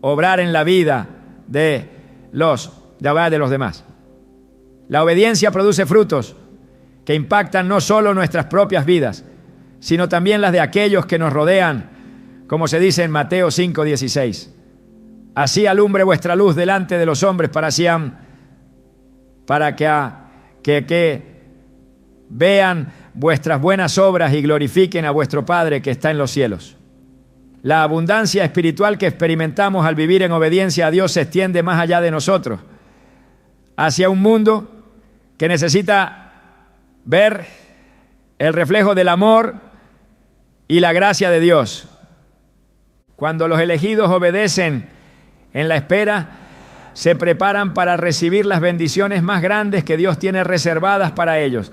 obrar en la vida de los demás. La obediencia produce frutos que impactan no solo nuestras propias vidas, sino también las de aquellos que nos rodean, como se dice en Mateo 5:16. Así alumbre vuestra luz delante de los hombres para que vean vuestras buenas obras y glorifiquen a vuestro Padre que está en los cielos. La abundancia espiritual que experimentamos al vivir en obediencia a Dios se extiende más allá de nosotros, hacia un mundo que necesita ver el reflejo del amor y la gracia de Dios. Cuando los elegidos obedecen en la espera, se preparan para recibir las bendiciones más grandes que Dios tiene reservadas para ellos.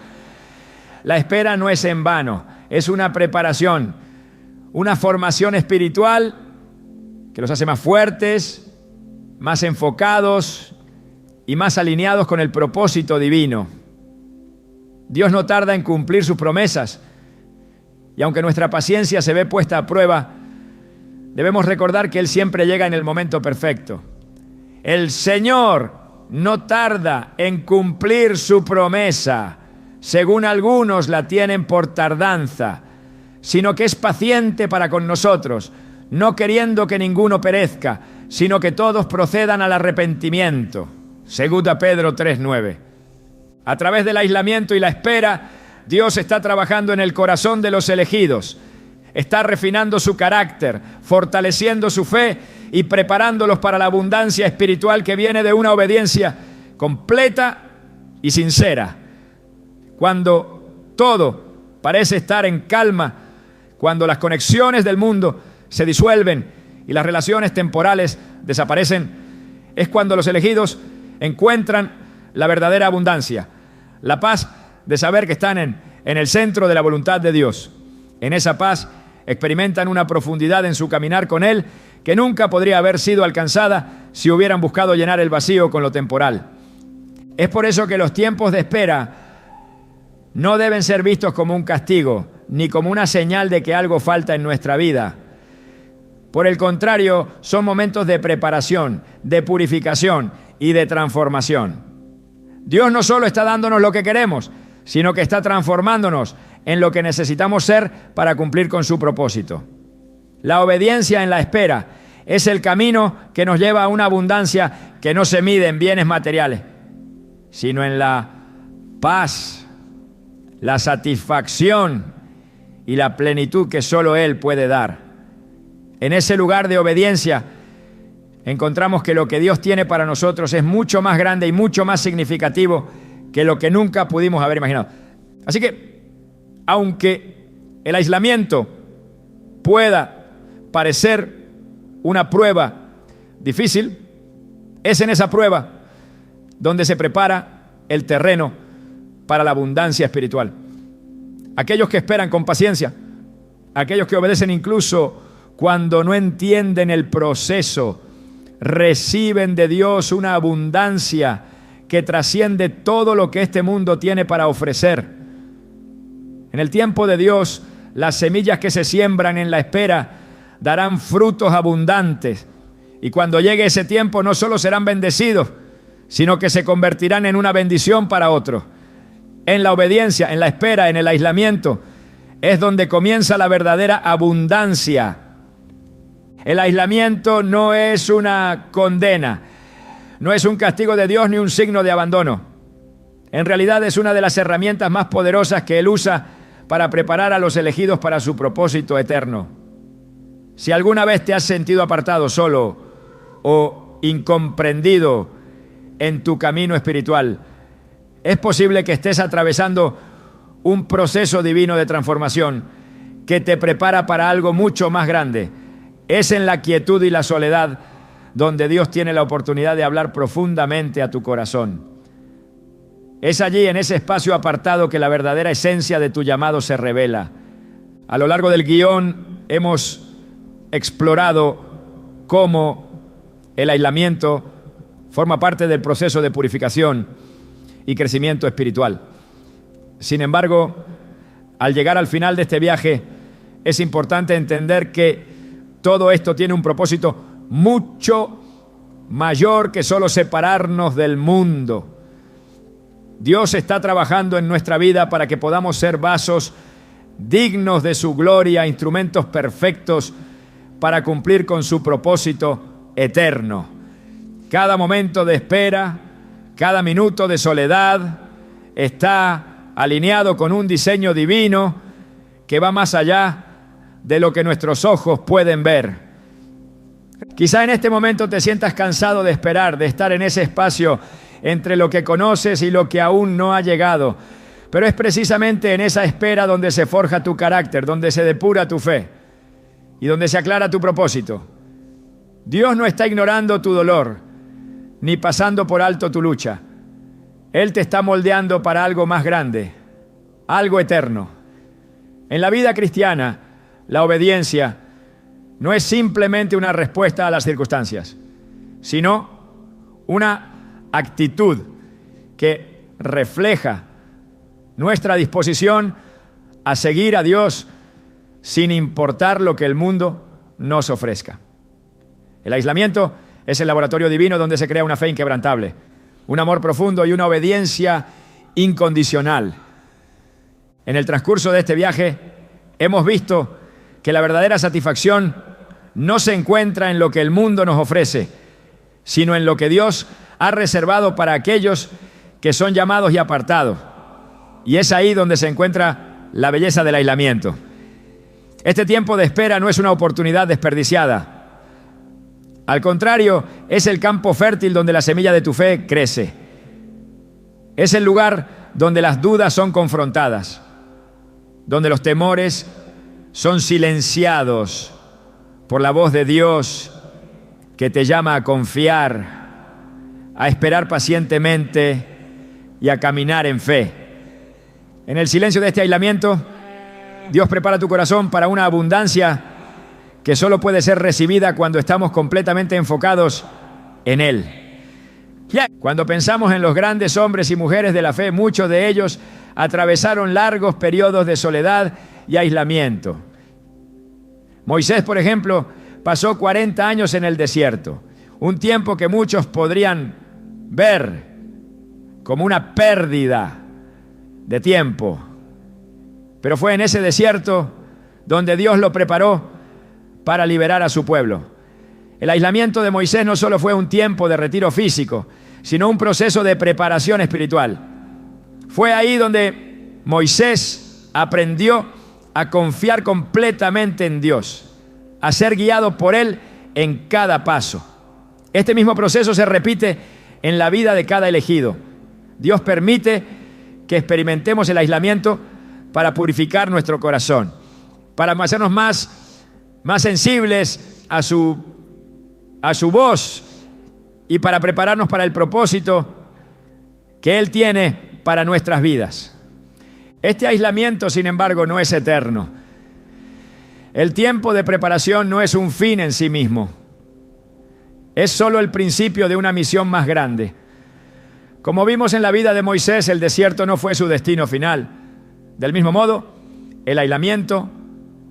La espera no es en vano, es una preparación, una formación espiritual que los hace más fuertes, más enfocados y más alineados con el propósito divino. Dios no tarda en cumplir sus promesas, y aunque nuestra paciencia se ve puesta a prueba, debemos recordar que Él siempre llega en el momento perfecto. El Señor no tarda en cumplir su promesa, según algunos la tienen por tardanza, sino que es paciente para con nosotros, no queriendo que ninguno perezca, sino que todos procedan al arrepentimiento. Segunda Pedro 3:9. A través del aislamiento y la espera, Dios está trabajando en el corazón de los elegidos. Está refinando su carácter, fortaleciendo su fe y preparándolos para la abundancia espiritual que viene de una obediencia completa y sincera. Cuando todo parece estar en calma, cuando las conexiones del mundo se disuelven y las relaciones temporales desaparecen, es cuando los elegidos encuentran la verdadera abundancia, la paz de saber que están en el centro de la voluntad de Dios. En esa paz experimentan una profundidad en su caminar con Él que nunca podría haber sido alcanzada si hubieran buscado llenar el vacío con lo temporal. Es por eso que los tiempos de espera no deben ser vistos como un castigo, ni como una señal de que algo falta en nuestra vida. Por el contrario, son momentos de preparación, de purificación y de transformación. Dios no solo está dándonos lo que queremos, sino que está transformándonos en lo que necesitamos ser para cumplir con su propósito. La obediencia en la espera es el camino que nos lleva a una abundancia que no se mide en bienes materiales, sino en la paz, la satisfacción y la plenitud que solo Él puede dar. En ese lugar de obediencia encontramos que lo que Dios tiene para nosotros es mucho más grande y mucho más significativo que lo que nunca pudimos haber imaginado. Así que, aunque el aislamiento pueda parecer una prueba difícil, es en esa prueba donde se prepara el terreno para la abundancia espiritual. Aquellos que esperan con paciencia, aquellos que obedecen incluso cuando no entienden el proceso, reciben de Dios una abundancia que trasciende todo lo que este mundo tiene para ofrecer. En el tiempo de Dios, las semillas que se siembran en la espera darán frutos abundantes. Y cuando llegue ese tiempo, no solo serán bendecidos, sino que se convertirán en una bendición para otros. En la obediencia, en la espera, en el aislamiento, es donde comienza la verdadera abundancia. El aislamiento no es una condena, no es un castigo de Dios ni un signo de abandono. En realidad es una de las herramientas más poderosas que Él usa para preparar a los elegidos para su propósito eterno. Si alguna vez te has sentido apartado, solo o incomprendido en tu camino espiritual, es posible que estés atravesando un proceso divino de transformación que te prepara para algo mucho más grande. Es en la quietud y la soledad donde Dios tiene la oportunidad de hablar profundamente a tu corazón. Es allí, en ese espacio apartado, que la verdadera esencia de tu llamado se revela. A lo largo del guión hemos explorado cómo el aislamiento forma parte del proceso de purificación y crecimiento espiritual. Sin embargo, al llegar al final de este viaje, es importante entender que todo esto tiene un propósito mucho mayor que solo separarnos del mundo. Dios está trabajando en nuestra vida para que podamos ser vasos dignos de su gloria, instrumentos perfectos para cumplir con su propósito eterno. Cada momento de espera, cada minuto de soledad está alineado con un diseño divino que va más allá de lo que nuestros ojos pueden ver. Quizá en este momento te sientas cansado de esperar, de estar en ese espacio entre lo que conoces y lo que aún no ha llegado. Pero es precisamente en esa espera donde se forja tu carácter, donde se depura tu fe y donde se aclara tu propósito. Dios no está ignorando tu dolor, ni pasando por alto tu lucha. Él te está moldeando para algo más grande, algo eterno. En la vida cristiana, la obediencia no es simplemente una respuesta a las circunstancias, sino una actitud que refleja nuestra disposición a seguir a Dios sin importar lo que el mundo nos ofrezca. El aislamiento es el laboratorio divino donde se crea una fe inquebrantable, un amor profundo y una obediencia incondicional. En el transcurso de este viaje hemos visto que la verdadera satisfacción no se encuentra en lo que el mundo nos ofrece, sino en lo que Dios ha reservado para aquellos que son llamados y apartados. Y es ahí donde se encuentra la belleza del aislamiento. Este tiempo de espera no es una oportunidad desperdiciada. Al contrario, es el campo fértil donde la semilla de tu fe crece. Es el lugar donde las dudas son confrontadas, donde los temores son silenciados por la voz de Dios que te llama a confiar, a esperar pacientemente y a caminar en fe. En el silencio de este aislamiento, Dios prepara tu corazón para una abundancia que solo puede ser recibida cuando estamos completamente enfocados en Él. Cuando pensamos en los grandes hombres y mujeres de la fe, muchos de ellos atravesaron largos periodos de soledad y aislamiento. Moisés, por ejemplo, pasó 40 años en el desierto, un tiempo que muchos podrían ver como una pérdida de tiempo. Pero fue en ese desierto donde Dios lo preparó para liberar a su pueblo. El aislamiento de Moisés no solo fue un tiempo de retiro físico, sino un proceso de preparación espiritual. Fue ahí donde Moisés aprendió a confiar completamente en Dios, a ser guiado por Él en cada paso. Este mismo proceso se repite en la vida de cada elegido. Dios permite que experimentemos el aislamiento para purificar nuestro corazón, para hacernos más sensibles a su voz y para prepararnos para el propósito que Él tiene para nuestras vidas. Este aislamiento, sin embargo, no es eterno. El tiempo de preparación no es un fin en sí mismo. Es solo el principio de una misión más grande. Como vimos en la vida de Moisés, el desierto no fue su destino final. Del mismo modo, el aislamiento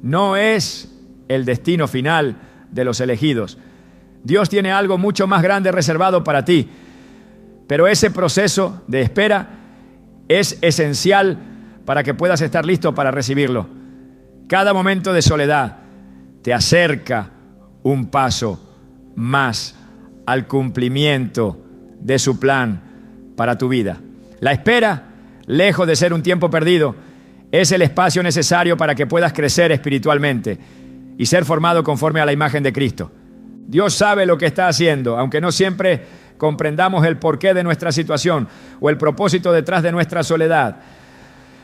no es el destino final de los elegidos. Dios tiene algo mucho más grande reservado para ti, pero ese proceso de espera es esencial para que puedas estar listo para recibirlo. Cada momento de soledad te acerca un paso más al cumplimiento de su plan para tu vida. La espera, lejos de ser un tiempo perdido, es el espacio necesario para que puedas crecer espiritualmente y ser formado conforme a la imagen de Cristo. Dios sabe lo que está haciendo, aunque no siempre comprendamos el porqué de nuestra situación o el propósito detrás de nuestra soledad.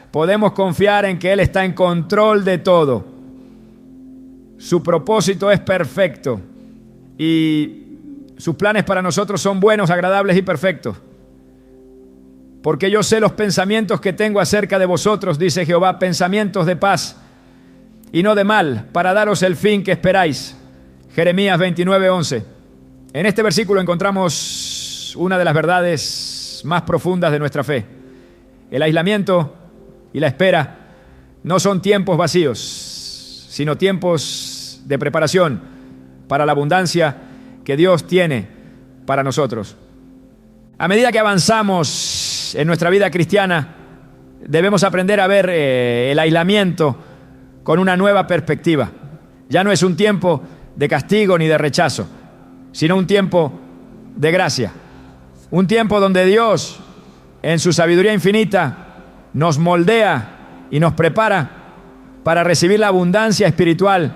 Podemos confiar en que Él está en control de todo. Su propósito es perfecto y sus planes para nosotros son buenos, agradables y perfectos. Porque yo sé los pensamientos que tengo acerca de vosotros, dice Jehová, pensamientos de paz y no de mal, para daros el fin que esperáis. Jeremías 29:11. En este versículo encontramos una de las verdades más profundas de nuestra fe. El aislamiento y la espera no son tiempos vacíos, sino tiempos de preparación para la abundancia que Dios tiene para nosotros. A medida que avanzamos en nuestra vida cristiana, debemos aprender a ver el aislamiento con una nueva perspectiva. Ya no es un tiempo de castigo ni de rechazo, sino un tiempo de gracia. Un tiempo donde Dios, en su sabiduría infinita, nos moldea y nos prepara para recibir la abundancia espiritual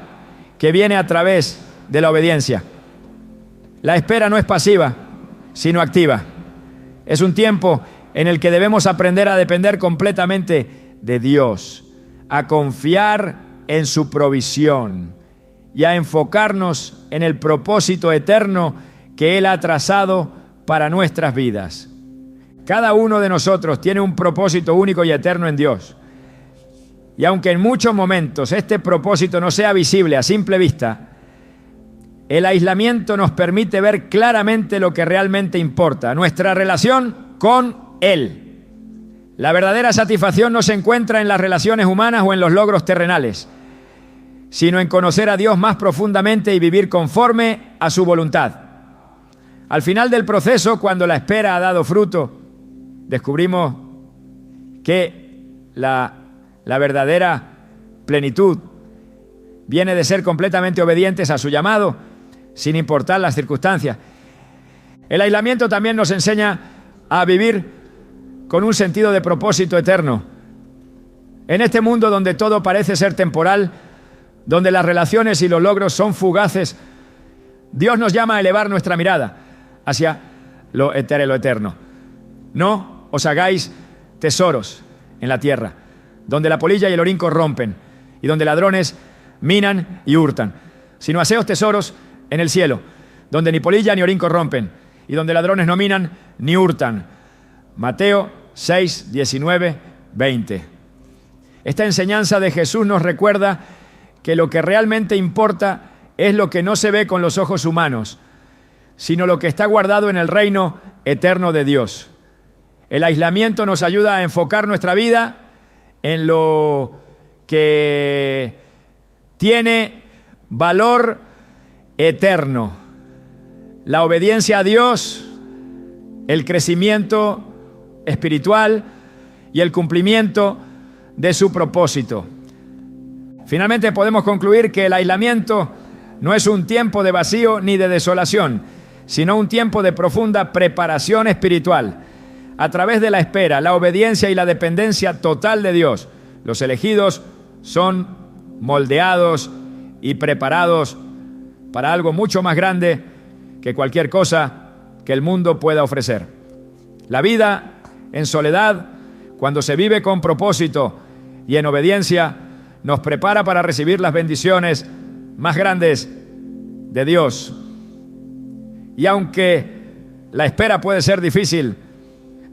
que viene a través de la obediencia. La espera no es pasiva, sino activa. Es un tiempo en el que debemos aprender a depender completamente de Dios, a confiar en su provisión y a enfocarnos en el propósito eterno que Él ha trazado para nuestras vidas. Cada uno de nosotros tiene un propósito único y eterno en Dios. Y aunque en muchos momentos este propósito no sea visible a simple vista, el aislamiento nos permite ver claramente lo que realmente importa, nuestra relación con Él. La verdadera satisfacción no se encuentra en las relaciones humanas o en los logros terrenales, sino en conocer a Dios más profundamente y vivir conforme a su voluntad. Al final del proceso, cuando la espera ha dado fruto, descubrimos que la verdadera plenitud viene de ser completamente obedientes a su llamado, sin importar las circunstancias. El aislamiento también nos enseña a vivir con un sentido de propósito eterno. En este mundo donde todo parece ser temporal, donde las relaciones y los logros son fugaces, Dios nos llama a elevar nuestra mirada hacia lo eterno. No os hagáis tesoros en la tierra, donde la polilla y el orín corrompen, y donde ladrones minan y hurtan, sino haceos tesoros en el cielo, donde ni polilla ni orín corrompen, y donde ladrones no minan ni hurtan. Mateo 6, 19, 20. Esta enseñanza de Jesús nos recuerda que lo que realmente importa es lo que no se ve con los ojos humanos, sino lo que está guardado en el reino eterno de Dios. El aislamiento nos ayuda a enfocar nuestra vida en lo que tiene valor eterno. La obediencia a Dios, el crecimiento espiritual y el cumplimiento de su propósito. Finalmente podemos concluir que el aislamiento no es un tiempo de vacío ni de desolación, sino un tiempo de profunda preparación espiritual. A través de la espera, la obediencia y la dependencia total de Dios, los elegidos son moldeados y preparados para algo mucho más grande que cualquier cosa que el mundo pueda ofrecer. La vida en soledad, cuando se vive con propósito y en obediencia, nos prepara para recibir las bendiciones más grandes de Dios. Y aunque la espera puede ser difícil,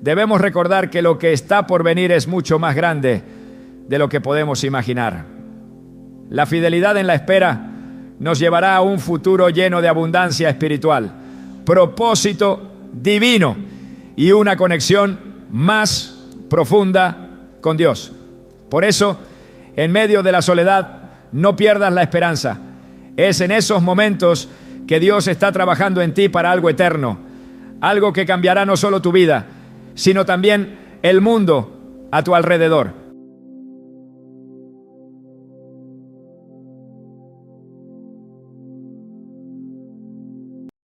debemos recordar que lo que está por venir es mucho más grande de lo que podemos imaginar. La fidelidad en la espera nos llevará a un futuro lleno de abundancia espiritual, propósito divino y una conexión más profunda con Dios. Por eso, en medio de la soledad, no pierdas la esperanza. Es en esos momentos que Dios está trabajando en ti para algo eterno, algo que cambiará no solo tu vida, sino también el mundo a tu alrededor.